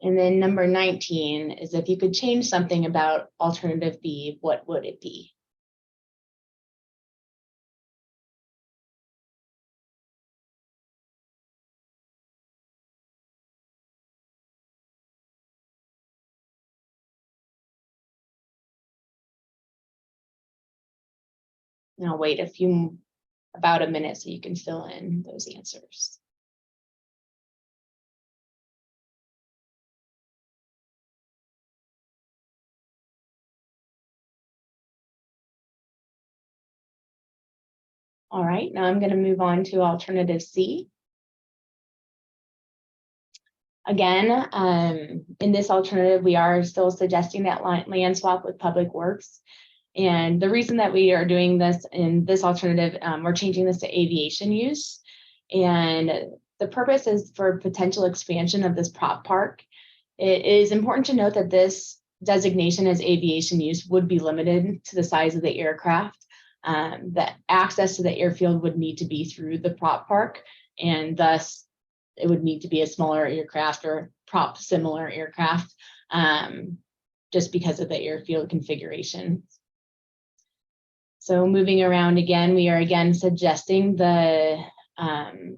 Speaker 8: And then number 19 is, if you could change something about alternative B, what would it be? And I'll wait about a minute so you can fill in those answers. All right, now I'm going to move on to alternative C. Again, in this alternative, we are still suggesting that land swap with Public Works. And the reason that we are doing this in this alternative, we're changing this to aviation use. And the purpose is for potential expansion of this prop park. It is important to note that this designation as aviation use would be limited to the size of the aircraft. The access to the airfield would need to be through the prop park, and thus it would need to be a smaller aircraft or prop similar aircraft, just because of the airfield configuration. So moving around again, we are again suggesting the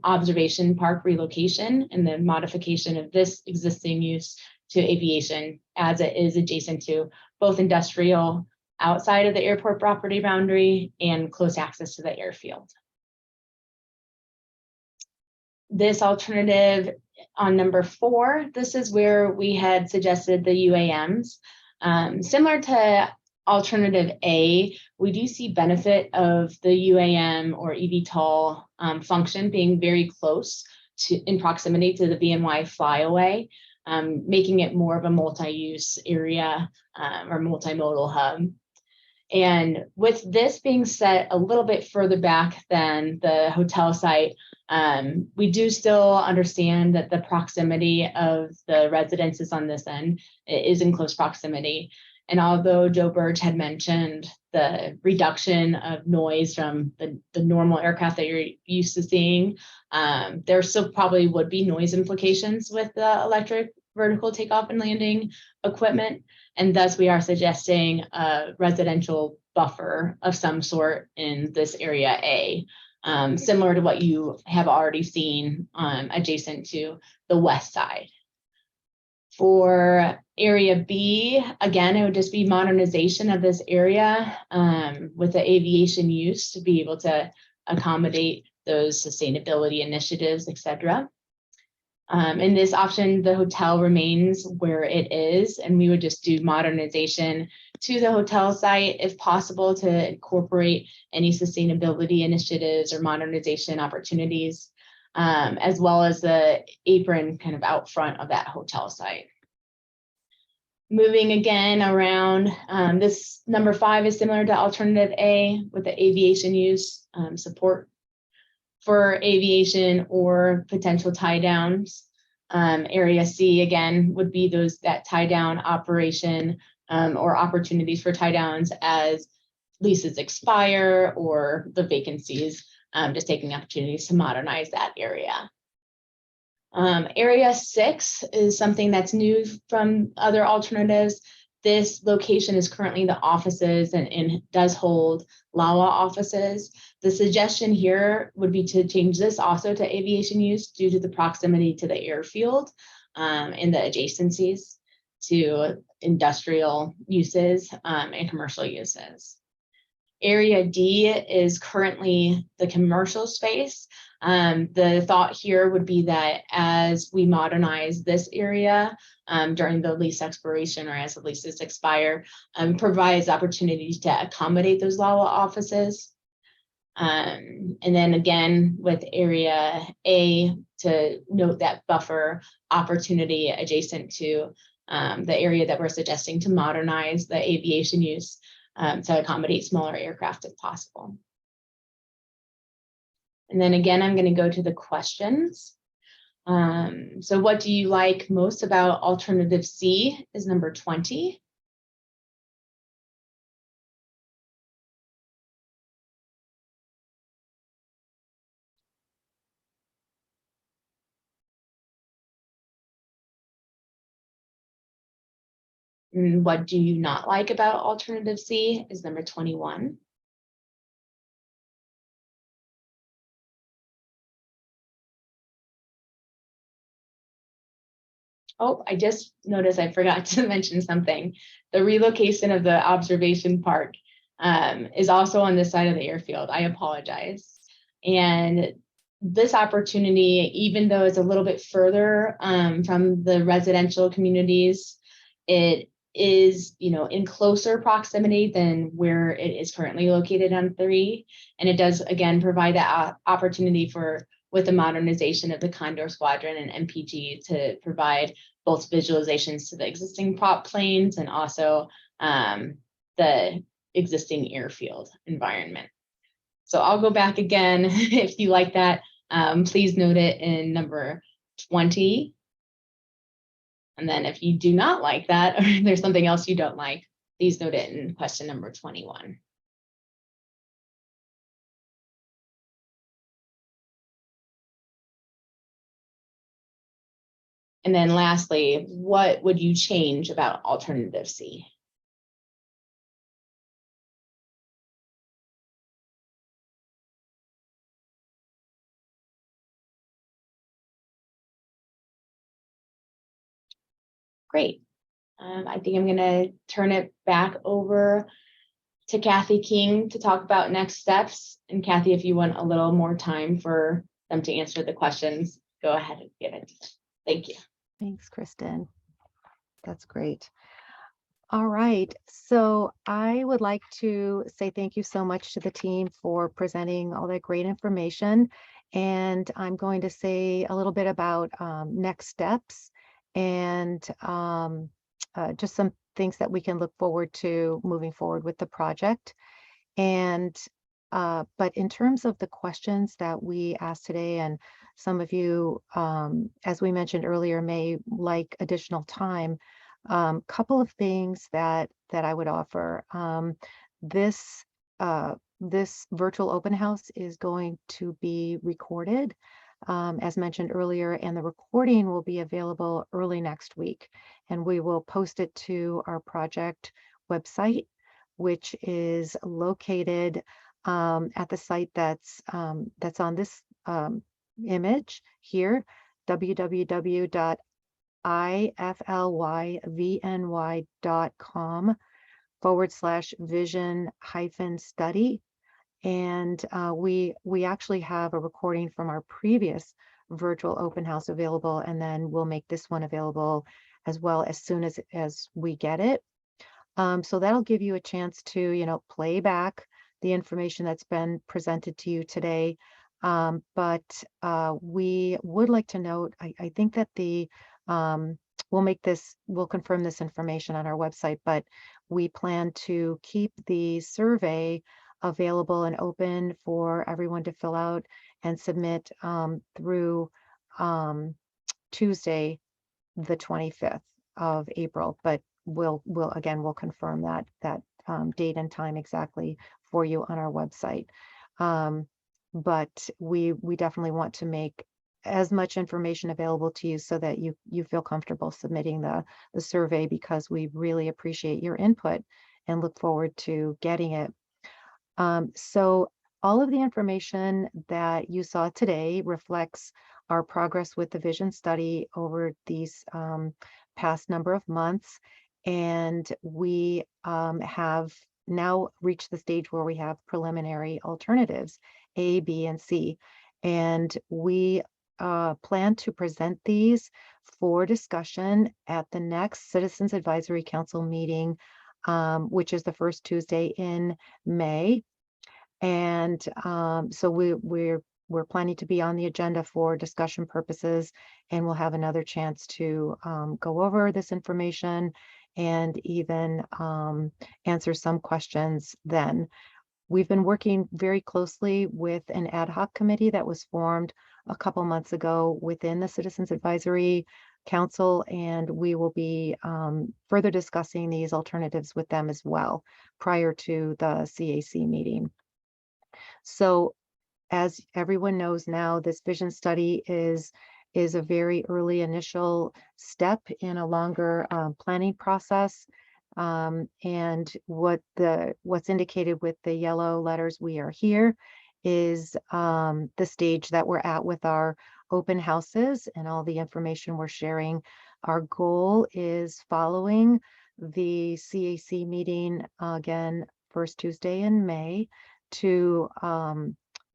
Speaker 8: observation park relocation and the modification of this existing use to aviation, as it is adjacent to both industrial outside of the airport property boundary and close access to the airfield. This alternative on number 4, this is where we had suggested the UAMs. Similar to alternative A, we do see benefit of the UAM or eVTOL function being very close in proximity to the BNY flyaway, making it more of a multi-use area or multimodal hub. And with this being set a little bit further back than the hotel site, we do still understand that the proximity of the residences on this end is in close proximity. And although Joe Burge had mentioned the reduction of noise from the normal aircraft that you're used to seeing, there still probably would be noise implications with the electric vertical takeoff and landing equipment. And thus we are suggesting a residential buffer of some sort in this area A, similar to what you have already seen adjacent to the west side. For area B, again, it would just be modernization of this area with the aviation use to be able to accommodate those sustainability initiatives, et cetera. In this option, the hotel remains where it is, and we would just do modernization to the hotel site if possible to incorporate any sustainability initiatives or modernization opportunities, as well as the apron kind of out front of that hotel site. Moving again around, this number 5 is similar to alternative A with the aviation use support for aviation or potential tie downs. Area C again would be that tie down operation or opportunities for tie downs as leases expire or the vacancies, just taking opportunities to modernize that area. Area 6 is something that's new from other alternatives. This location is currently the offices and does hold LAWA offices. The suggestion here would be to change this also to aviation use due to the proximity to the airfield and the adjacencies to industrial uses and commercial uses. Area D is currently the commercial space. The thought here would be that as we modernize this area during the lease expiration or as the leases expire, provides opportunities to accommodate those LAWA offices. And then again, with area A, to note that buffer opportunity adjacent to the area that we're suggesting to modernize the aviation use to accommodate smaller aircraft if possible. And then again, I'm going to go to the questions. So what do you like most about alternative C is number 20. And what do you not like about alternative C is number 21. Oh, I just noticed I forgot to mention something. The relocation of the observation park is also on this side of the airfield. I apologize. And this opportunity, even though it's a little bit further from the residential communities, it is, in closer proximity than where it is currently located on 3. And it does, again, provide that opportunity with the modernization of the Condor Squadron and MPG to provide both visualizations to the existing prop planes and also the existing airfield environment. So I'll go back again. If you like that, please note it in number 20. And then if you do not like that, or there's something else you don't like, please note it in question number 21. And then lastly, what would you change about alternative C? Great. I think I'm going to turn it back over to Kathy King to talk about next steps. And Kathy, if you want a little more time for them to answer the questions, go ahead and give it. Thank you.
Speaker 2: Thanks, Kristen. That's great. All right, so I would like to say thank you so much to the team for presenting all that great information. And I'm going to say a little bit about next steps and just some things that we can look forward to moving forward with the project. And but in terms of the questions that we asked today, and some of you, as we mentioned earlier, may like additional time. Couple of things that I would offer. This this virtual open house is going to be recorded, as mentioned earlier, and the recording will be available early next week, and we will post it to our project website, which is located at the site that's on this image here, www.iflyvny.com/vision-study. And we actually have a recording from our previous virtual open house available, and then we'll make this one available as well as soon as we get it. So that'll give you a chance to, play back the information that's been presented to you today. But we would like to note, I think that we'll confirm this information on our website, but we plan to keep the survey available and open for everyone to fill out and submit through Tuesday, the 25th of April. But we'll confirm that date and time exactly for you on our website. But we definitely want to make as much information available to you so that you feel comfortable submitting the survey, because we really appreciate your input and look forward to getting it. So all of the information that you saw today reflects our progress with the vision study over these past number of months. And we have now reached the stage where we have preliminary alternatives, A, B, and C. And we plan to present these for discussion at the next Citizens Advisory Council meeting, which is the first Tuesday in May. And so we're planning to be on the agenda for discussion purposes, and we'll have another chance to go over this information and even answer some questions then. We've been working very closely with an ad hoc committee that was formed a couple months ago within the Citizens Advisory Council, and we will be further discussing these alternatives with them as well prior to the CAC meeting. So as everyone knows now, this vision study is a very early initial step in a longer planning process. And what's indicated with the yellow letters, "We are here," is the stage that we're at with our open houses and all the information we're sharing. Our goal is, following the CAC meeting, again, first Tuesday in May, to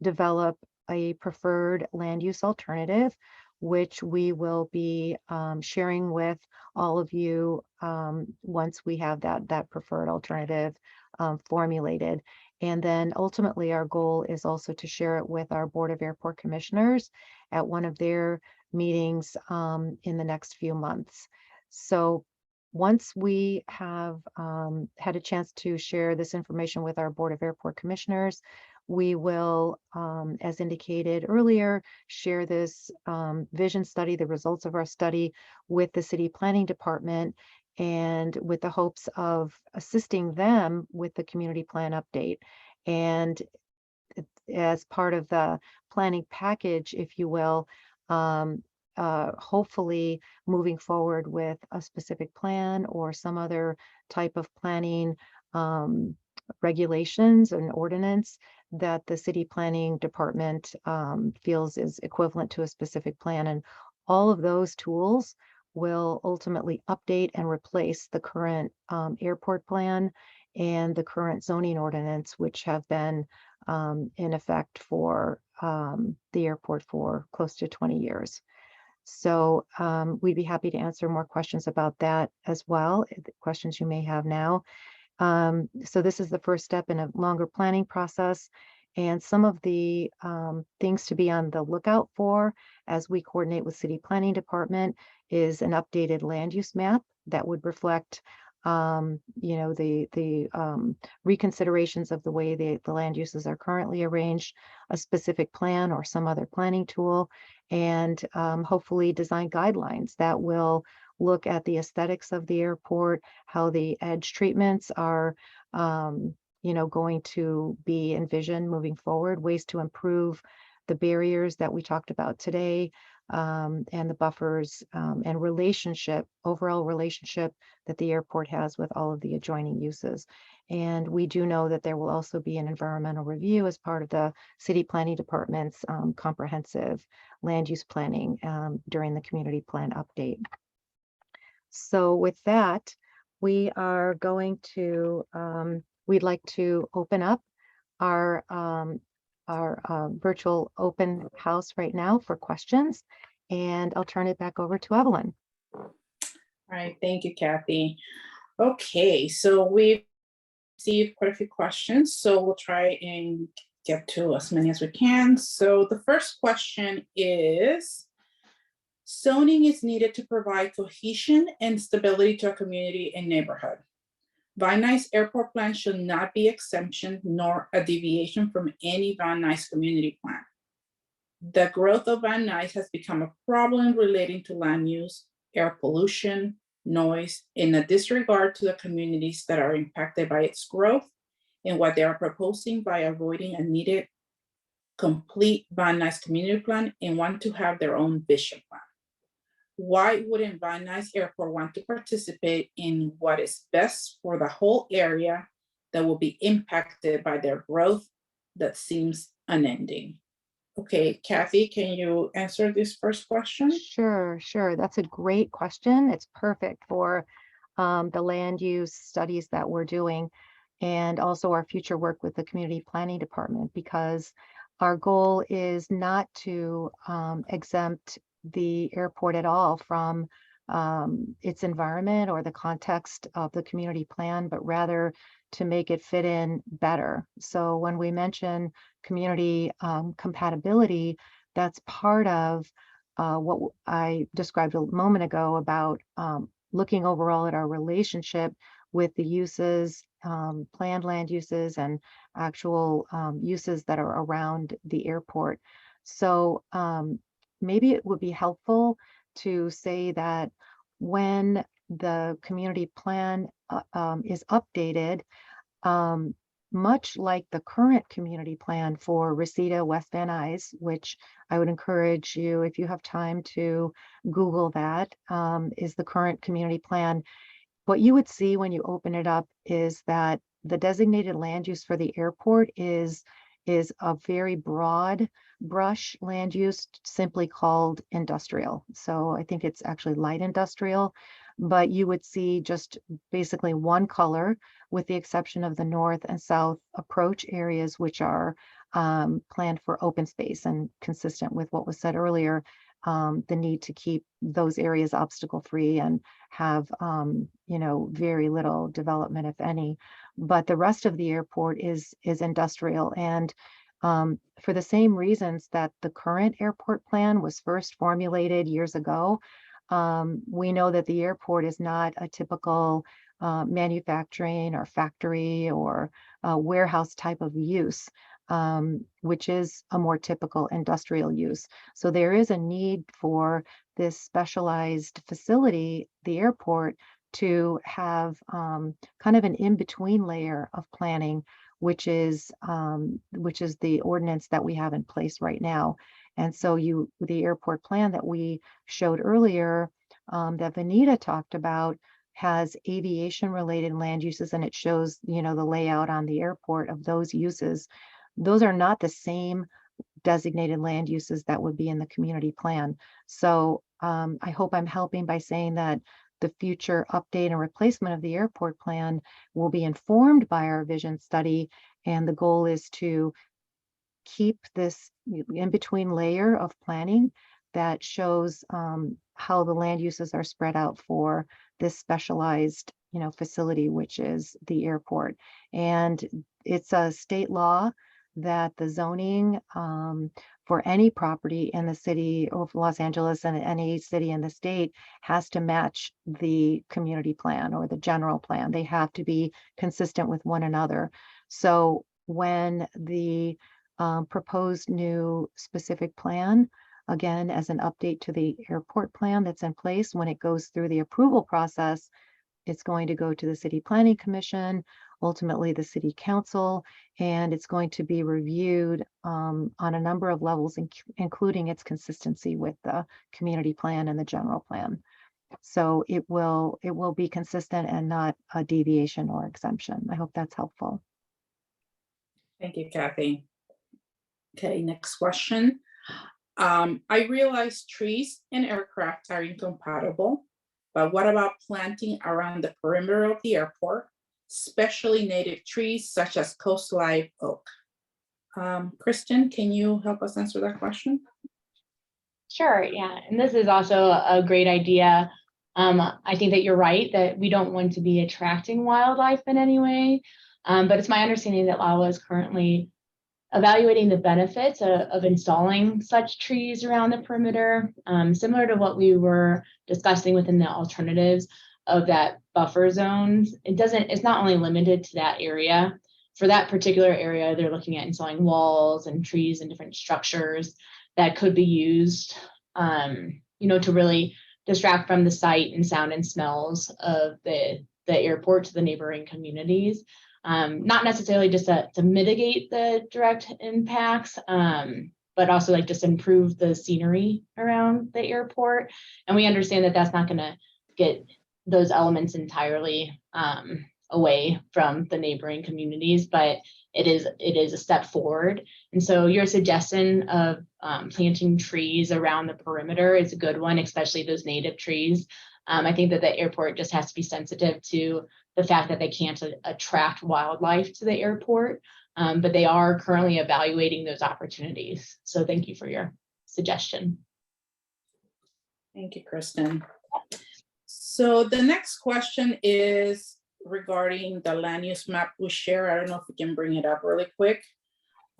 Speaker 2: develop a preferred land use alternative, which we will be sharing with all of you once we have that preferred alternative formulated. And then ultimately our goal is also to share it with our Board of Airport Commissioners at one of their meetings in the next few months. So once we have had a chance to share this information with our Board of Airport Commissioners, we will, as indicated earlier, share this vision study, the results of our study, with the City Planning Department, and with the hopes of assisting them with the community plan update. And as part of the planning package, if you will, hopefully moving forward with a specific plan or some other type of planning regulations and ordinance that the City Planning Department feels is equivalent to a specific plan. And all of those tools will ultimately update and replace the current airport plan and the current zoning ordinance, which have been in effect for the airport for close to 20 years. So we'd be happy to answer more questions about that as well, questions you may have now. So this is the first step in a longer planning process, and some of the things to be on the lookout for as we coordinate with City Planning Department is an updated land use map that would reflect, you know, the reconsiderations of the way the land uses are currently arranged, a specific plan or some other planning tool, and hopefully design guidelines that will look at the aesthetics of the airport, how the edge treatments are, you know, going to be envisioned moving forward, ways to improve the barriers that we talked about today, and the buffers, and overall relationship that the airport has with all of the adjoining uses. And we do know that there will also be an environmental review as part of the city planning department's comprehensive land use planning during the community plan update. So with that, we are going to, we'd like to open up our virtual open house right now for questions, and I'll turn it back over to Evelyn.
Speaker 1: All right, thank you, Kathy. Okay, so we've received quite a few questions, so we'll try and get to as many as we can. So the first question is, zoning is needed to provide cohesion and stability to a community and neighborhood. Van Nuys Airport Plan should not be exemption nor a deviation from any Van Nuys community plan. The growth of Van Nuys has become a problem relating to land use, air pollution, noise, in a disregard to the communities that are impacted by its growth and what they are proposing by avoiding a needed complete Van Nuys community plan and want to have their own vision plan. Why wouldn't Van Nuys Airport want to participate in what is best for the whole area that will be impacted by their growth that seems unending? Okay, Kathy, can you answer this first question?
Speaker 2: Sure. That's a great question. It's perfect for the land use studies that we're doing, and also our future work with the community planning department, because our goal is not to exempt the airport at all from its environment or the context of the community plan, but rather to make it fit in better. So when we mention community compatibility, that's part of what I described a moment ago about looking overall at our relationship with the uses, planned land uses, and actual uses that are around the airport. So maybe it would be helpful to say that when the community plan is updated, much like the current community plan for Reseda West Van Nuys, which I would encourage you, if you have time, to Google that, is the current community plan. What you would see when you open it up is that the designated land use for the airport is a very broad brush land use, simply called industrial. So I think it's actually light industrial, but you would see just basically one color, with the exception of the north and south approach areas, which are planned for open space, and consistent with what was said earlier, the need to keep those areas obstacle free and have you know, very little development, if any. But the rest of the airport is industrial, and for the same reasons that the current airport plan was first formulated years ago, we know that the airport is not a typical manufacturing or factory or warehouse type of use, which is a more typical industrial use. So there is a need for this specialized facility, the airport, to have kind of an in-between layer of planning, which is the ordinance that we have in place right now. And so the airport plan that we showed earlier, that Vanita talked about, has aviation related land uses, and it shows, you know, the layout on the airport of those uses. Those are not the same designated land uses that would be in the community plan. So I hope I'm helping by saying that the future update and replacement of the airport plan will be informed by our vision study. And the goal is to keep this in-between layer of planning that shows how the land uses are spread out for this specialized, you know, facility, which is the airport. And it's a state law that the zoning for any property in the city of Los Angeles and any city in the state has to match the community plan or the general plan. They have to be consistent with one another. So when the proposed new specific plan, again, as an update to the airport plan that's in place, when it goes through the approval process, it's going to go to the City Planning Commission, ultimately the City Council, and it's going to be reviewed on a number of levels, including its consistency with the community plan and the general plan. So it will be consistent and not a deviation or exemption. I hope that's helpful.
Speaker 1: Thank you, Kathy. Okay, next question. I realize trees and aircraft are incompatible, but what about planting around the perimeter of the airport, especially native trees such as coast live oak? Kristen, can you help us answer that question?
Speaker 8: Sure, yeah, and this is also a great idea. I think that you're right that we don't want to be attracting wildlife in any way, but it's my understanding that LAWA is currently evaluating the benefits of installing such trees around the perimeter, similar to what we were discussing within the alternatives of that buffer zones. It's not only limited to that area. For that particular area, they're looking at installing walls and trees and different structures that could be used, to really distract from the sight and sound and smells of the airport to the neighboring communities. Not necessarily just to mitigate the direct impacts, but also like just improve the scenery around the airport. And we understand that that's not going to get those elements entirely away from the neighboring communities, but it is a step forward. And so your suggestion of planting trees around the perimeter is a good one, especially those native trees. I think that the airport just has to be sensitive to the fact that they can't attract wildlife to the airport, but they are currently evaluating those opportunities. So thank you for your suggestion.
Speaker 1: Thank you, Kristen. So the next question is regarding the land use map we share. I don't know if we can bring it up really quick.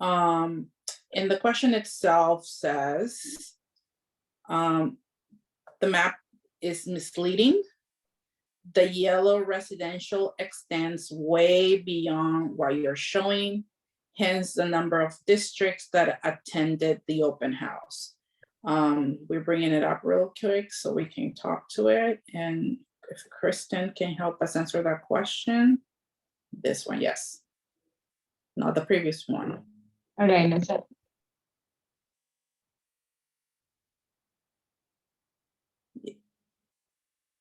Speaker 1: And the question itself says, the map is misleading. The yellow residential extends way beyond what you're showing, hence the number of districts that attended the open house. We're bringing it up real quick so we can talk to it. And if Kristen can help us answer that question. This one, yes. Not the previous one.
Speaker 8: Okay, that's it.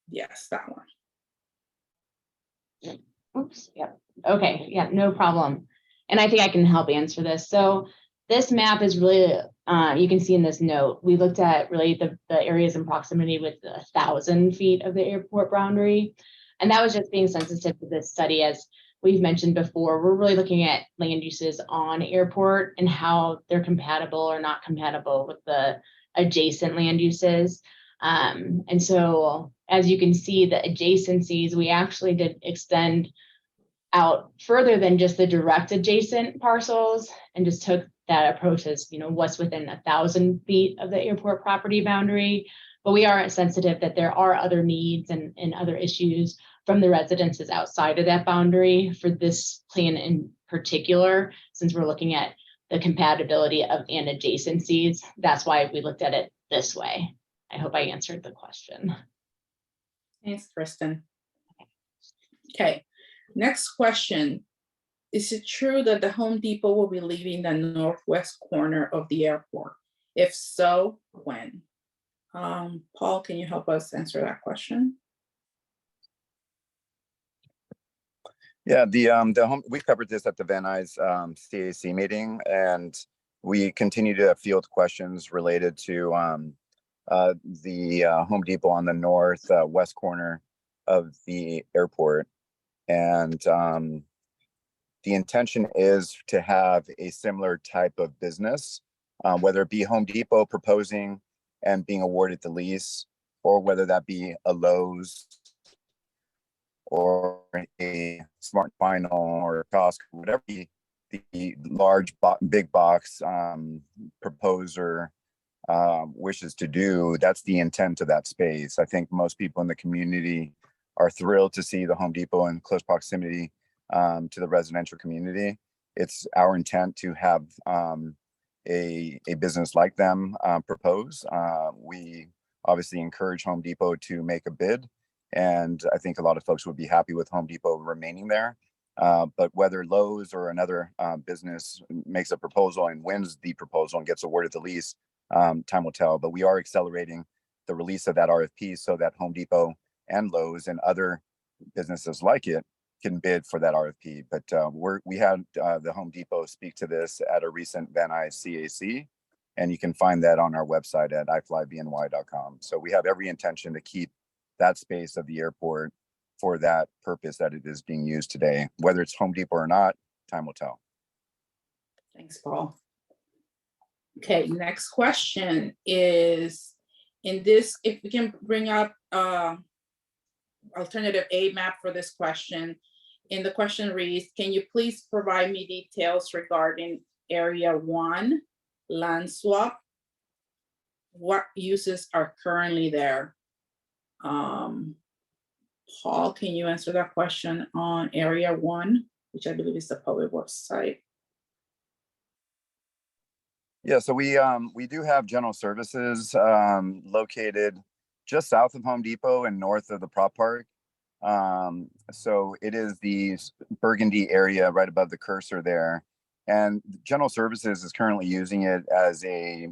Speaker 1: Yes, that one.
Speaker 8: Oops, yep. Okay, yeah, no problem. And I think I can help answer this. So this map is really, you can see in this note, we looked at really the areas in proximity with 1,000 feet of the airport boundary. And that was just being sensitive to this study. As we've mentioned before, we're really looking at land uses on airport and how they're compatible or not compatible with the adjacent land uses. And so as you can see, the adjacencies, we actually did extend out further than just the direct adjacent parcels and just took that approach as, what's within 1,000 feet of the airport property boundary. But we are sensitive that there are other needs and other issues from the residences outside of that boundary for this plan in particular, since we're looking at the compatibility of and adjacencies. That's why we looked at it this way. I hope I answered the question.
Speaker 1: Thanks, Kristen. Okay, next question. Is it true that the Home Depot will be leaving the northwest corner of the airport? If so, when? Paul, can you help us answer that question?
Speaker 4: Yeah, we covered this at the Van Nuys CAC meeting, and we continue to field questions related to the Home Depot on the northwest corner of the airport. And the intention is to have a similar type of business, whether it be Home Depot proposing and being awarded the lease, or whether that be a Lowe's or a Smart Final or Costco, whatever the the large big box proposer wishes to do. That's the intent of that space. I think most people in the community are thrilled to see the Home Depot in close proximity to the residential community. It's our intent to have a business like them propose. We obviously encourage Home Depot to make a bid, and I think a lot of folks would be happy with Home Depot remaining there. But whether Lowe's or another business makes a proposal and wins the proposal and gets awarded the lease, time will tell. But we are accelerating the release of that RFP so that Home Depot and Lowe's and other businesses like it can bid for that RFP. But we had the Home Depot speak to this at a recent Van Nuys CAC, and you can find that on our website at iflybny.com. So we have every intention to keep that space of the airport for that purpose that it is being used today. Whether it's Home Depot or not, time will tell.
Speaker 1: Thanks, Paul. Okay, next question is, in this, if we can bring up alternative A map for this question. And the question reads, can you please provide me details regarding Area 1 land swap? What uses are currently there? Paul, can you answer that question on Area 1, which I believe is the public works site?
Speaker 4: Yeah, so we do have general services located just south of Home Depot and north of the Prop Park. So it is the burgundy area right above the cursor there. And General Services is currently using it as a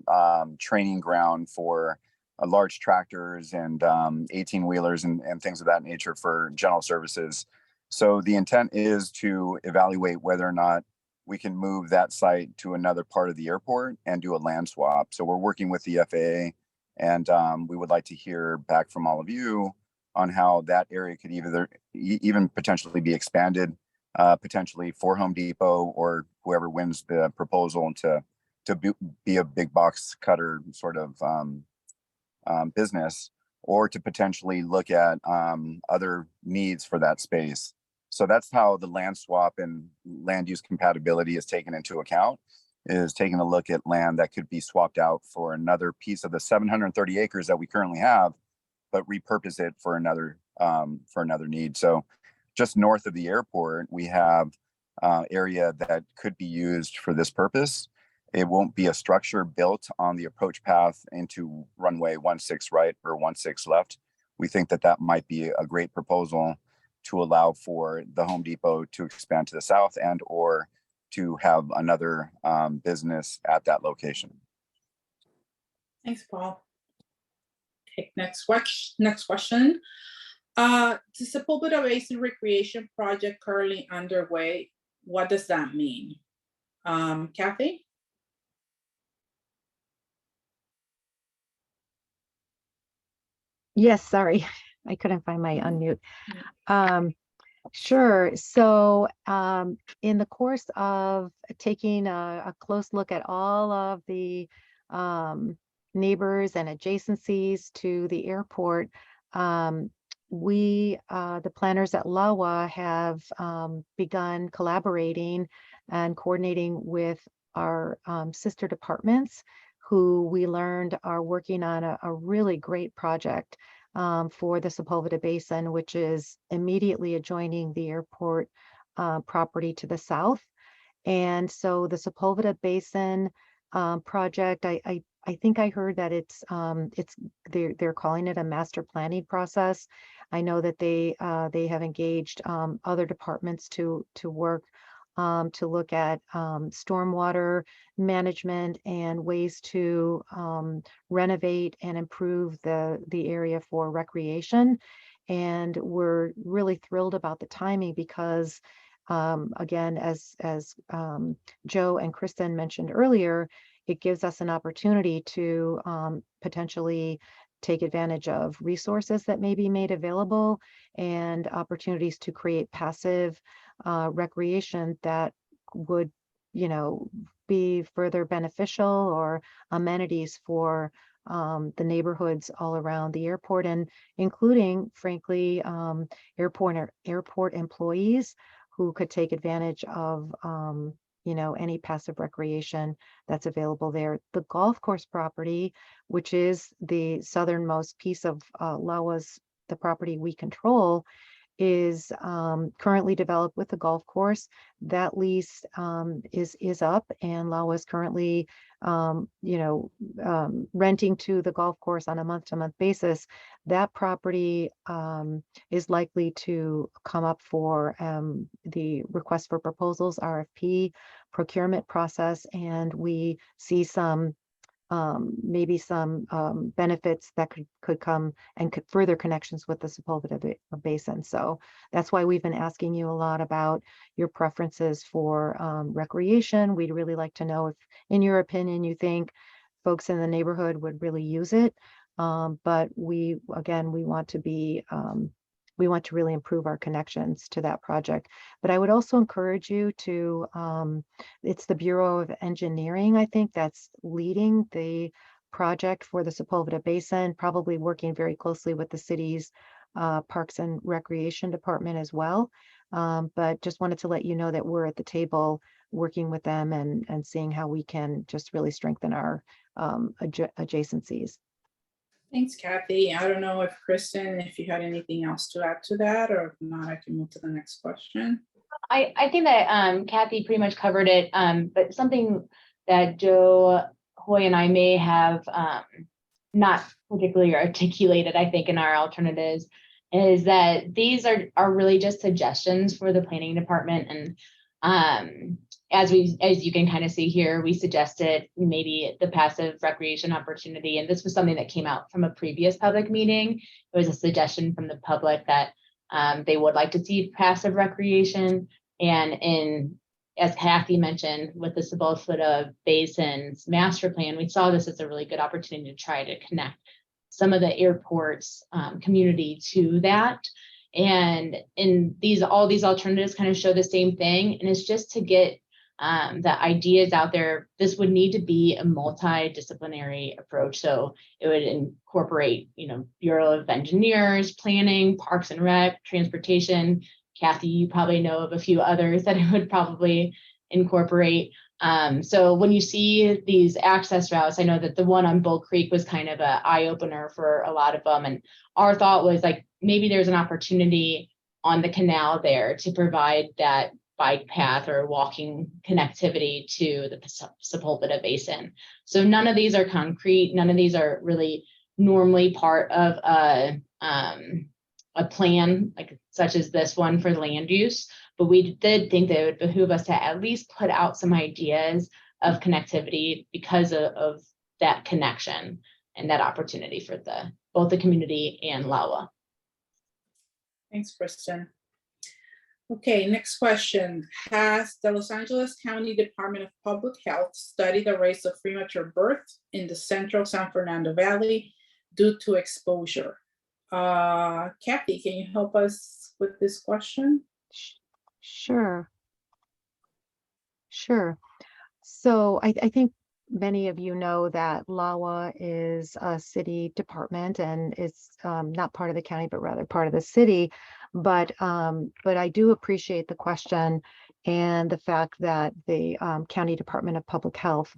Speaker 4: training ground for large tractors and 18-wheelers and things of that nature for General Services. So the intent is to evaluate whether or not we can move that site to another part of the airport and do a land swap. So we're working with the FAA, and we would like to hear back from all of you on how that area could either even potentially be expanded, potentially for Home Depot or whoever wins the proposal to be a big box cutter sort of business, or to potentially look at other needs for that space. So that's how the land swap and land use compatibility is taken into account, is taking a look at land that could be swapped out for another piece of the 730 acres that we currently have, but repurpose it for another need. So just north of the airport, we have area that could be used for this purpose. It won't be a structure built on the approach path into runway 16 right or 16 left. We think that that might be a great proposal to allow for the Home Depot to expand to the south and or to have another business at that location.
Speaker 1: Thanks, Paul. Okay, next question. The Sepulveda Basin Recreation Project currently underway. What does that mean? Kathy?
Speaker 2: Yes, sorry, I couldn't find my unmute. Sure. So in the course of taking a close look at all of the neighbors and adjacencies to the airport, we, the planners at LAWA, have begun collaborating and coordinating with our sister departments, who we learned are working on a really great project for the Sepulveda Basin, which is immediately adjoining the airport property to the south. And so the Sepulveda Basin project, I think I heard that they're calling it a master planning process. I know that they have engaged other departments to work to look at stormwater management and ways to renovate and improve the area for recreation. And we're really thrilled about the timing because, again, as Joe and Kristen mentioned earlier, it gives us an opportunity to potentially take advantage of resources that may be made available and opportunities to create passive recreation that would, be further beneficial, or amenities for the neighborhoods all around the airport, and including, frankly, airport employees who could take advantage of any passive recreation that's available there. The golf course property, which is the southernmost piece of LAWA's, the property we control, is currently developed with the golf course. That lease is up, and LAWA is currently renting to the golf course on a month-to-month basis. That property is likely to come up for the request for proposals, RFP procurement process, and we see some maybe some benefits that could come, and could further connections with the Sepulveda Basin. So that's why we've been asking you a lot about your preferences for recreation. We'd really like to know if, in your opinion, you think folks in the neighborhood would really use it. But we want to be we want to really improve our connections to that project. But I would also encourage you to, it's the Bureau of Engineering, I think, that's leading the project for the Sepulveda Basin, probably working very closely with the city's Parks and Recreation Department as well. But just wanted to let you know that we're at the table working with them and seeing how we can just really strengthen our adjacencies.
Speaker 1: Thanks, Kathy. I don't know if Kristen, if you had anything else to add to that, or if not, I can move to the next question.
Speaker 8: I think that Kathy pretty much covered it, but something that Joe Hoy and I may have not particularly articulated, I think, in our alternatives, is that these are really just suggestions for the planning department. And as you can kind of see here, we suggested maybe the passive recreation opportunity. And this was something that came out from a previous public meeting. It was a suggestion from the public that they would like to see passive recreation. And as Kathy mentioned, with the Sepulveda Basin's master plan, we saw this as a really good opportunity to try to connect some of the airport's community to that. And all these alternatives kind of show the same thing. And it's just to get the ideas out there. This would need to be a multidisciplinary approach. So it would incorporate, Bureau of Engineers, planning, Parks and Rec, transportation. Kathy, you probably know of a few others that it would probably incorporate. So when you see these access routes, I know that the one on Bull Creek was kind of an eye opener for a lot of them. And our thought was like, maybe there's an opportunity on the canal there to provide that bike path or walking connectivity to the Sepulveda Basin. So none of these are concrete. None of these are really normally part of a plan like such as this one for land use. But we did think that it would behoove us to at least put out some ideas of connectivity because of that connection and that opportunity for both the community and LAWA.
Speaker 1: Thanks, Kristen. Okay, next question. Has the Los Angeles County Department of Public Health studied the rates of premature birth in the central San Fernando Valley due to exposure? Kathy, can you help us with this question?
Speaker 2: Sure. So I think many of you know that LAWA is a city department and it's not part of the county, but rather part of the city. But I do appreciate the question and the fact that the County Department of Public Health,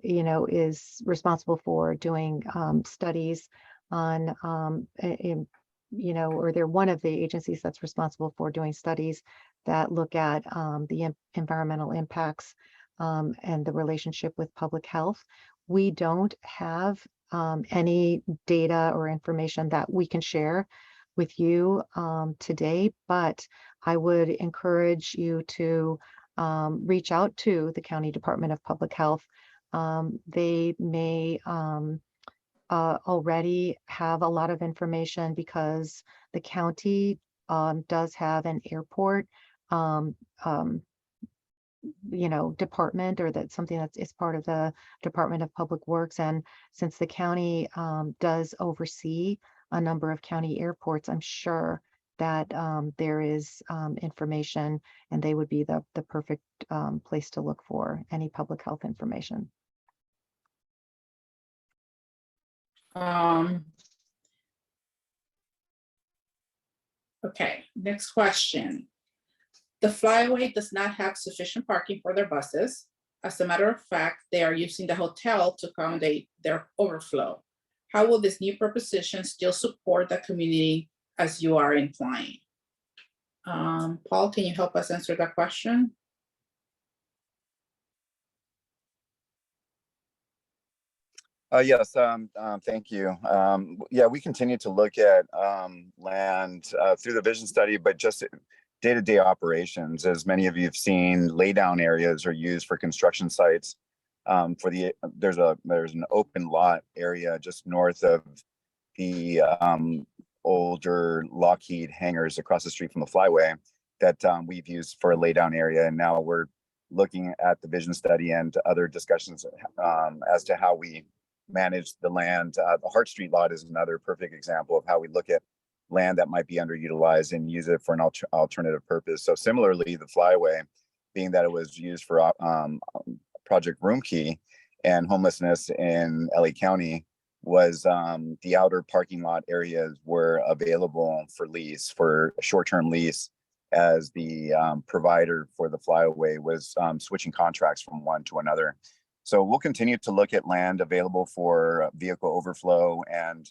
Speaker 2: is responsible for doing studies on, or they're one of the agencies that's responsible for doing studies that look at the environmental impacts and the relationship with public health. We don't have any data or information that we can share with you today, but I would encourage you to reach out to the County Department of Public Health. They may already have a lot of information because the county does have an airport department, or that's something that is part of the Department of Public Works. And since the county does oversee a number of county airports, I'm sure that there is information, and they would be the perfect place to look for any public health information.
Speaker 1: Okay, next question. The Flyaway does not have sufficient parking for their buses. As a matter of fact, they are using the hotel to accommodate their overflow. How will this new proposition still support the community as you are implying? Paul, can you help us answer that question?
Speaker 4: Yes, thank you. Yeah, we continue to look at land through the vision study, but just day-to-day operations. As many of you have seen, laydown areas are used for construction sites. There's an open lot area just north of the older Lockheed hangars across the street from the Flyway that we've used for a laydown area, and now we're looking at the vision study and other discussions as to how we manage the land. The Hart Street lot is another perfect example of how we look at land that might be underutilized and use it for an alternative purpose. So similarly, the Flyway, being that it was used for Project Room Key and homelessness in LA County, was the outer parking lot areas were available for lease, for a short-term lease, as the provider for the Flyaway was switching contracts from one to another. So we'll continue to look at land available for vehicle overflow, and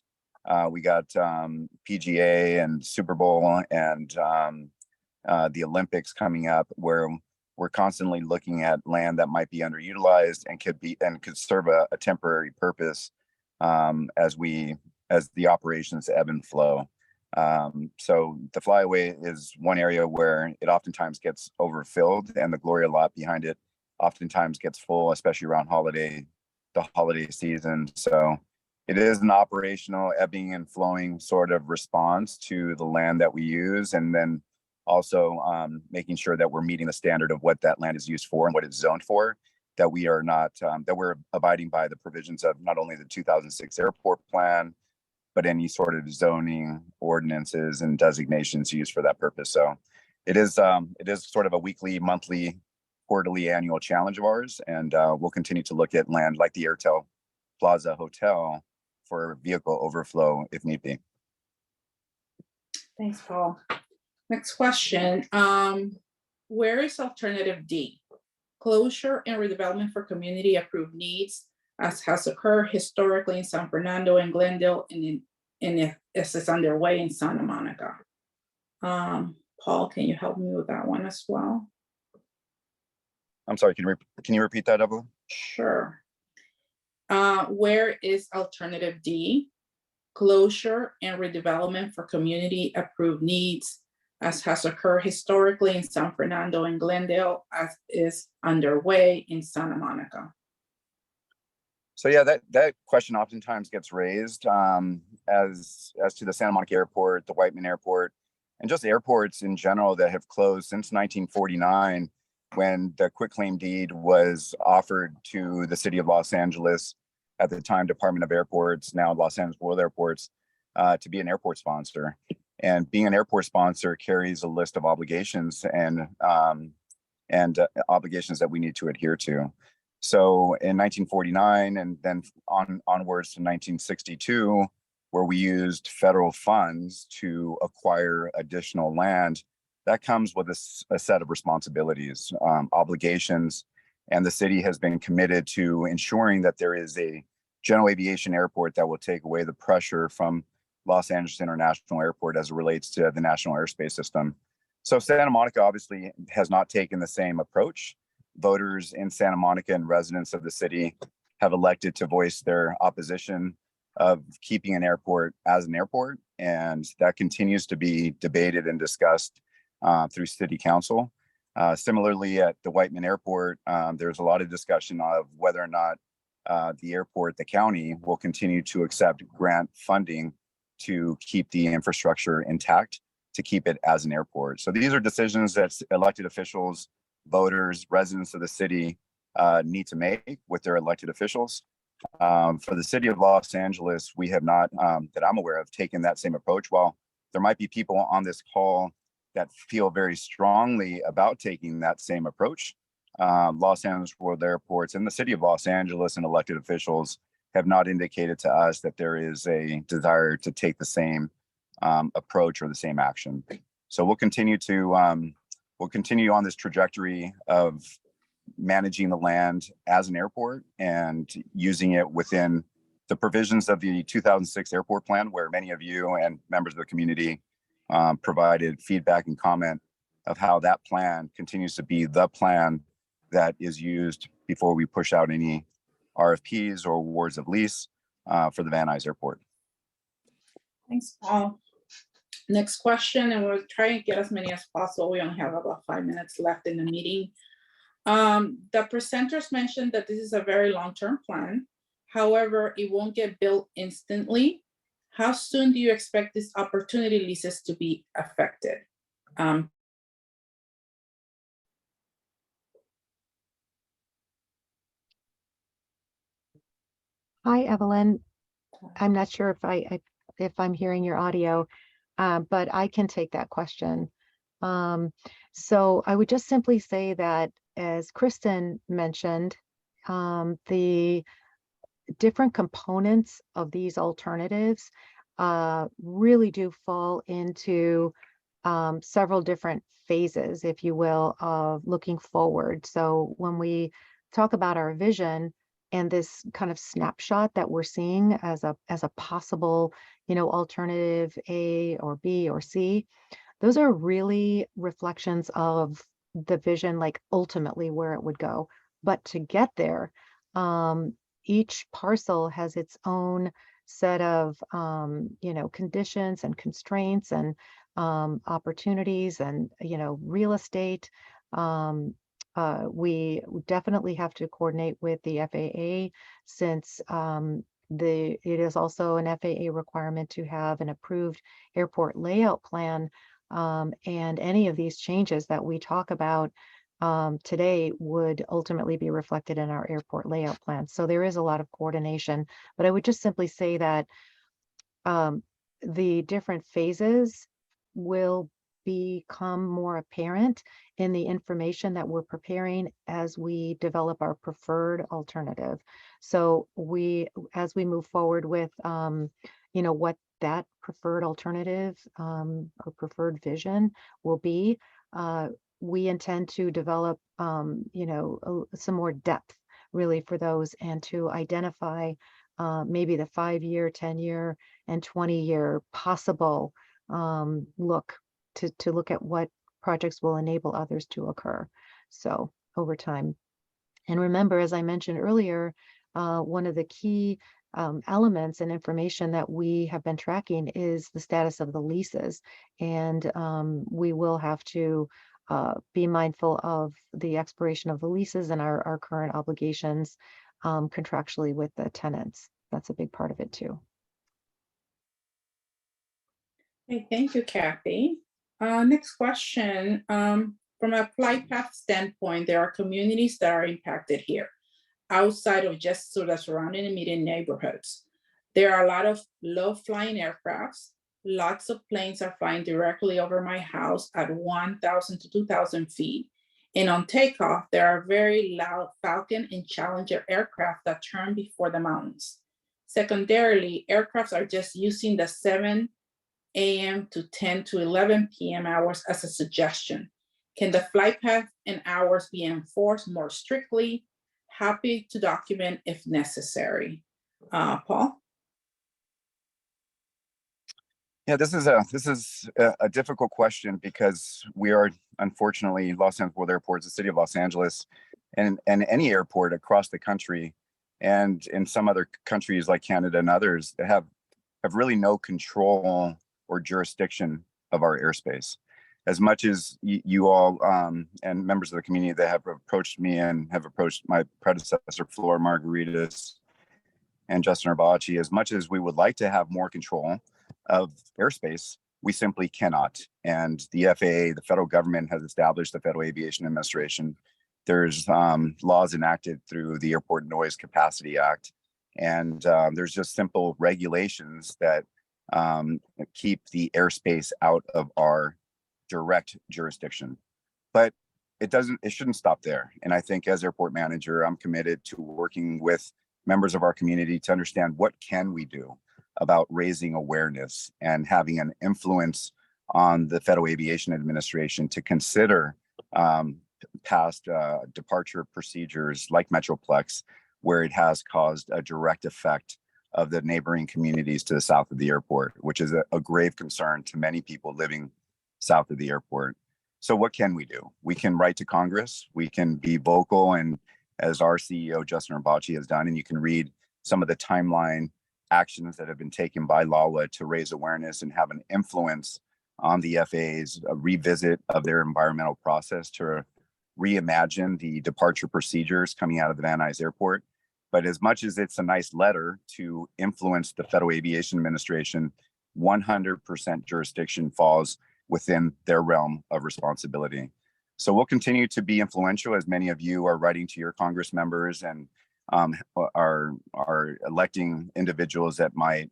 Speaker 4: we got PGA and Super Bowl and the Olympics coming up, where we're constantly looking at land that might be underutilized and could serve a temporary purpose as the operations ebb and flow. So the Flyaway is one area where it oftentimes gets overfilled, and the Gloria lot behind it oftentimes gets full, especially around the holiday season. So it is an operational ebbing and flowing sort of response to the land that we use, and then also making sure that we're meeting the standard of what that land is used for and what it's zoned for, that we are not, that we're abiding by the provisions of not only the 2006 airport plan, but any sort of zoning ordinances and designations used for that purpose. So it is sort of a weekly, monthly, quarterly, annual challenge of ours, and we'll continue to look at land like the Airtel Plaza Hotel for vehicle overflow if need be.
Speaker 1: Thanks, Paul. Next question. Where is alternative D? Closure and redevelopment for community approved needs, as has occurred historically in San Fernando and Glendale, and as is underway in Santa Monica. Paul, can you help me with that one as well?
Speaker 4: I'm sorry, can you repeat that, Evelyn?
Speaker 1: Sure. Where is alternative D? Closure and redevelopment for community approved needs, as has occurred historically in San Fernando and Glendale, as is underway in Santa Monica.
Speaker 4: So yeah, that question oftentimes gets raised as to the Santa Monica Airport, the Whiteman Airport, and just airports in general that have closed since 1949, when the quitclaim deed was offered to the city of Los Angeles, at the time Department of Airports, now Los Angeles World Airports, to be an airport sponsor. And being an airport sponsor carries a list of obligations and obligations that we need to adhere to. So in 1949 and then onwards to 1962, where we used federal funds to acquire additional land, that comes with a set of responsibilities, obligations, and the city has been committed to ensuring that there is a general aviation airport that will take away the pressure from Los Angeles International Airport as it relates to the national airspace system. So Santa Monica obviously has not taken the same approach. Voters in Santa Monica and residents of the city have elected to voice their opposition of keeping an airport as an airport, and that continues to be debated and discussed through city council. Similarly, at the Whiteman Airport, there's a lot of discussion of whether or not the airport, the county, will continue to accept grant funding to keep the infrastructure intact, to keep it as an airport. So these are decisions that elected officials, voters, residents of the city need to make with their elected officials. For the city of Los Angeles, we have not, that I'm aware of, taken that same approach. While there might be people on this call that feel very strongly about taking that same approach, Los Angeles World Airports and the city of Los Angeles and elected officials have not indicated to us that there is a desire to take the same approach or the same action. So we'll continue to we'll continue on this trajectory of managing the land as an airport and using it within the provisions of the 2006 airport plan, where many of you and members of the community provided feedback and comment of how that plan continues to be the plan that is used before we push out any RFPs or awards of lease for the Van Nuys Airport.
Speaker 1: Thanks, Paul. Next question, and we'll try and get as many as possible. We only have about 5 minutes left in the meeting. The presenters mentioned that this is a very long-term plan. However, it won't get built instantly. How soon do you expect these opportunity leases to be affected?
Speaker 2: Hi, Evelyn. I'm not sure if I'm hearing your audio, but I can take that question. So I would just simply say that, as Kristen mentioned, the different components of these alternatives really do fall into several different phases, if you will, of looking forward. So when we talk about our vision and this kind of snapshot that we're seeing as a possible, alternative A or B or C, those are really reflections of the vision, like ultimately where it would go. But to get there, each parcel has its own set of, conditions and constraints and opportunities and, real estate. We definitely have to coordinate with the FAA, since it is also an FAA requirement to have an approved airport layout plan. And any of these changes that we talk about today would ultimately be reflected in our airport layout plan. So there is a lot of coordination, but I would just simply say that the different phases will become more apparent in the information that we're preparing as we develop our preferred alternative. So as we move forward with, what that preferred alternative or preferred vision will be, we intend to develop, some more depth really for those, and to identify maybe the 5-year, 10-year, and 20-year possible look to look at what projects will enable others to occur. So over time. And remember, as I mentioned earlier, one of the key elements and information that we have been tracking is the status of the leases. And we will have to be mindful of the expiration of the leases and our current obligations contractually with the tenants. That's a big part of it too.
Speaker 1: Okay, thank you, Kathy. Next question. From a flight path standpoint, there are communities that are impacted here outside of just sort of surrounding immediate neighborhoods. There are a lot of low-flying aircrafts. Lots of planes are flying directly over my house at 1,000 to 2,000 feet. And on takeoff, there are very loud Falcon and Challenger aircraft that turn before the mountains. Secondarily, aircrafts are just using the 7 a.m. to 10 to 11 p.m. hours as a suggestion. Can the flight path and hours be enforced more strictly? Happy to document if necessary. Paul?
Speaker 4: Yeah, this is a difficult question, because we are, unfortunately, Los Angeles World Airport, the city of Los Angeles, and any airport across the country, and in some other countries like Canada and others, that have really no control or jurisdiction of our airspace. As much as you all and members of the community that have approached me and have approached my predecessor, Flora Margaritas and Justin Arbaci, as much as we would like to have more control of airspace, we simply cannot. And the FAA, the federal government, has established the Federal Aviation Administration. There's laws enacted through the Airport Noise Capacity Act. And there's just simple regulations that keep the airspace out of our direct jurisdiction. But it shouldn't stop there. And I think as airport manager, I'm committed to working with members of our community to understand what can we do about raising awareness and having an influence on the Federal Aviation Administration to consider past departure procedures like Metroplex, where it has caused a direct effect of the neighboring communities to the south of the airport, which is a grave concern to many people living south of the airport. So what can we do? We can write to Congress, we can be vocal, and as our CEO, Justin Urbachi, has done, and you can read some of the timeline actions that have been taken by LAWA to raise awareness and have an influence on the FAA's revisit of their environmental process to reimagine the departure procedures coming out of the Van Nuys Airport. But as much as it's a nice letter to influence the Federal Aviation Administration, 100% jurisdiction falls within their realm of responsibility. So we'll continue to be influential, as many of you are writing to your Congress members and are electing individuals that might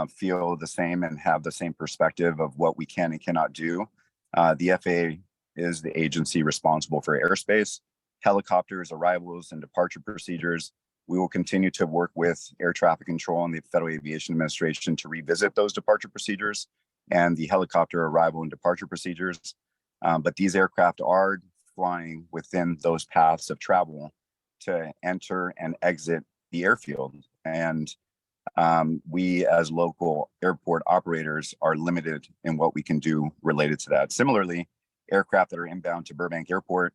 Speaker 4: feel the same and have the same perspective of what we can and cannot do. The FAA is the agency responsible for airspace, helicopters, arrivals, and departure procedures. We will continue to work with air traffic control and the Federal Aviation Administration to revisit those departure procedures and the helicopter arrival and departure procedures. But these aircraft are flying within those paths of travel to enter and exit the airfield. And we as local airport operators are limited in what we can do related to that. Similarly, aircraft that are inbound to Burbank Airport,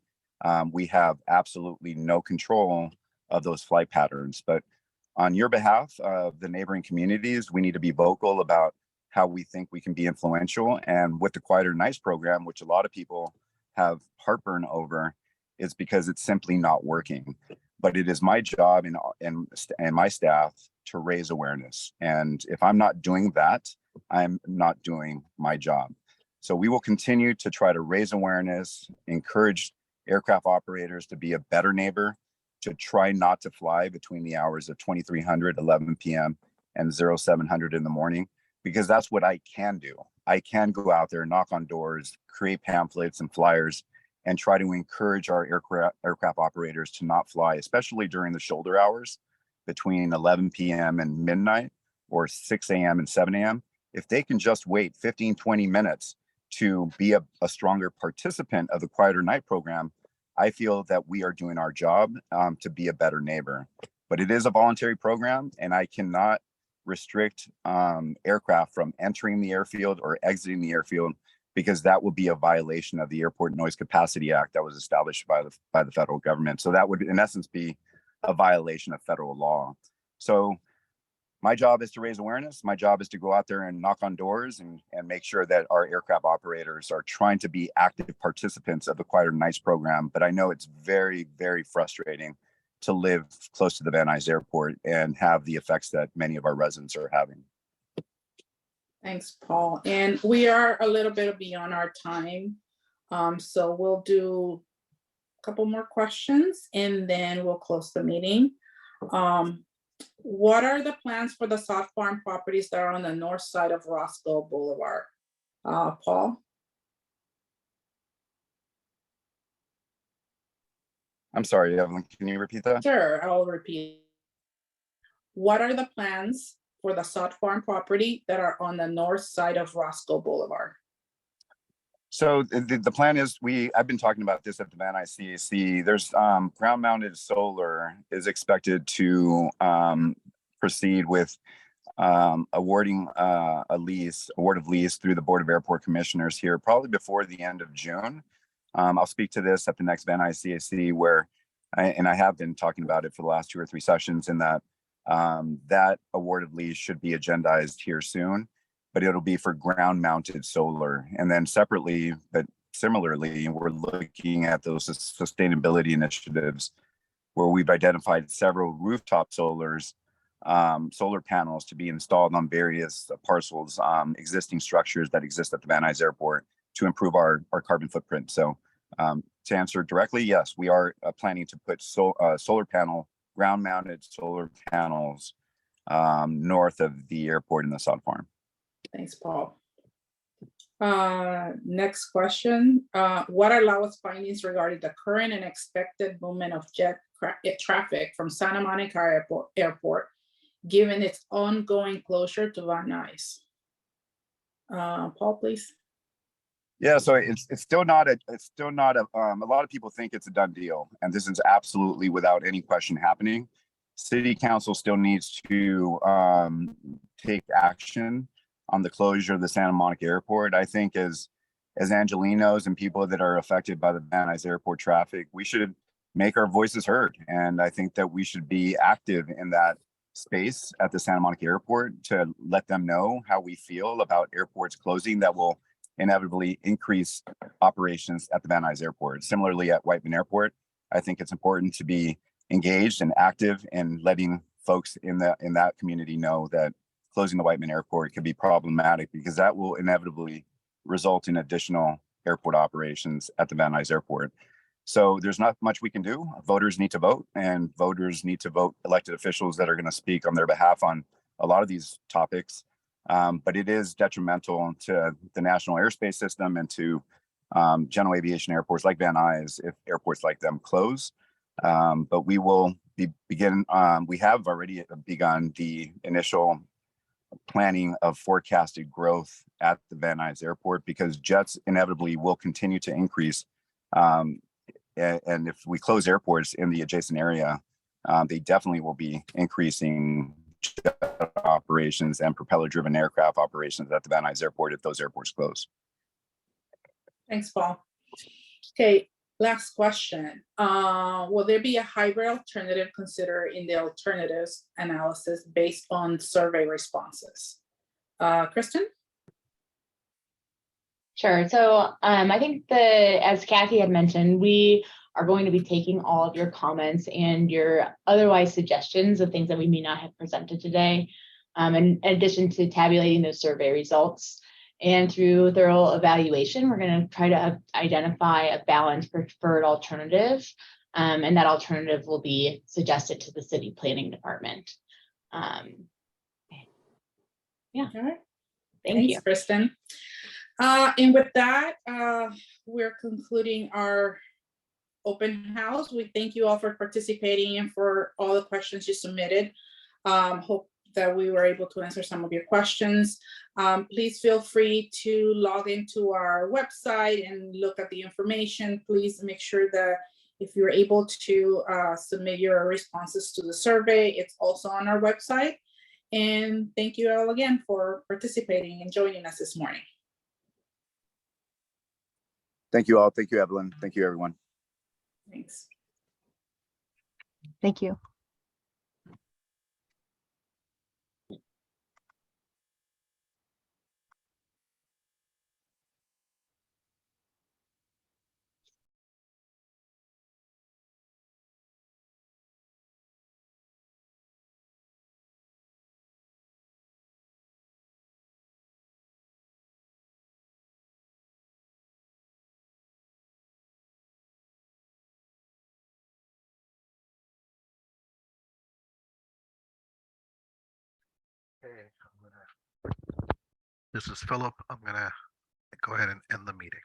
Speaker 4: we have absolutely no control of those flight patterns. But on your behalf of the neighboring communities, we need to be vocal about how we think we can be influential. And with the Quieter Nights program, which a lot of people have heartburn over, is because it's simply not working. But it is my job and my staff to raise awareness. And if I'm not doing that, I'm not doing my job. So we will continue to try to raise awareness, encourage aircraft operators to be a better neighbor, to try not to fly between the hours of 2300, 11 p.m. and 0700 in the morning, because that's what I can do. I can go out there, knock on doors, create pamphlets and flyers, and try to encourage our aircraft operators to not fly, especially during the shoulder hours between 11 p.m. and midnight, or 6 a.m. and 7 a.m. If they can just wait 15, 20 minutes to be a stronger participant of the Quieter Night program, I feel that we are doing our job to be a better neighbor. But it is a voluntary program, and I cannot restrict aircraft from entering the airfield or exiting the airfield, because that would be a violation of the Airport Noise Capacity Act that was established by the federal government. So that would, in essence, be a violation of federal law. So my job is to raise awareness. My job is to go out there and knock on doors and make sure that our aircraft operators are trying to be active participants of the Quieter Nights program. But I know it's very, very frustrating to live close to the Van Nuys Airport and have the effects that many of our residents are having.
Speaker 1: Thanks, Paul. And we are a little bit beyond our time. So we'll do a couple more questions and then we'll close the meeting. What are the plans for the South Farm properties that are on the north side of Roscoe Boulevard? Paul?
Speaker 4: I'm sorry, Evelyn, can you repeat that?
Speaker 1: Sure, I'll repeat. What are the plans for the South Farm property that are on the north side of Roscoe Boulevard?
Speaker 4: So the plan is, I've been talking about this at the Van Nuys CAC. There's ground mounted solar is expected to proceed with awarding award of lease through the Board of Airport Commissioners here, probably before the end of June. I'll speak to this at the next Van Nuys CAC, where I have been talking about it for the last 2 or 3 sessions, in that that award of lease should be agendized here soon, but it'll be for ground mounted solar. And then separately, but similarly, we're looking at those sustainability initiatives where we've identified several rooftop solar panels to be installed on various parcels, existing structures that exist at the Van Nuys Airport, to improve our carbon footprint. So to answer directly, yes, we are planning to put ground mounted solar panels north of the airport in the South Farm.
Speaker 1: Thanks, Paul. Next question. What are LAWA's findings regarding the current and expected movement of jet traffic from Santa Monica Airport, given its ongoing closure to Van Nuys? Paul, please.
Speaker 4: Yeah, so it's still not a lot of people think it's a done deal, and this is absolutely without any question happening. City council still needs to take action on the closure of the Santa Monica Airport. I think as Angelenos and people that are affected by the Van Nuys Airport traffic, we should make our voices heard, and I think that we should be active in that space at the Santa Monica Airport to let them know how we feel about airports closing that will inevitably increase operations at the Van Nuys Airport. Similarly, at Whiteman Airport, I think it's important to be engaged and active in letting folks in that community know that closing the Whiteman Airport could be problematic, because that will inevitably result in additional airport operations at the Van Nuys Airport. So there's not much we can do. Voters need to vote, and voters need to vote elected officials that are going to speak on their behalf on a lot of these topics. But it is detrimental to the national airspace system and to general aviation airports like Van Nuys if airports like them close. But we will we have already begun the initial planning of forecasted growth at the Van Nuys Airport, because jets inevitably will continue to increase. And if we close airports in the adjacent area, they definitely will be increasing jet operations and propeller-driven aircraft operations at the Van Nuys Airport if those airports close.
Speaker 1: Thanks, Paul. Okay, last question. Will there be a hybrid alternative considered in the alternatives analysis based on survey responses? Kristen?
Speaker 8: Sure. So I think as Kathy had mentioned, we are going to be taking all of your comments and your otherwise suggestions of things that we may not have presented today, in addition to tabulating those survey results. And through thorough evaluation, we're going to try to identify a balanced preferred alternative, and that alternative will be suggested to the city planning department. Yeah.
Speaker 1: All right.
Speaker 8: Thank you.
Speaker 1: Kristen. And with that, we're concluding our open house. We thank you all for participating and for all the questions you submitted. Hope that we were able to answer some of your questions. Please feel free to log into our website and look at the information. Please make sure that if you're able to submit your responses to the survey, it's also on our website. And thank you all again for participating and joining us this morning.
Speaker 4: Thank you all. Thank you, Evelyn. Thank you, everyone.
Speaker 1: Thanks.
Speaker 2: Thank you.
Speaker 9: This is Philip. I'm going to go ahead and end the meeting.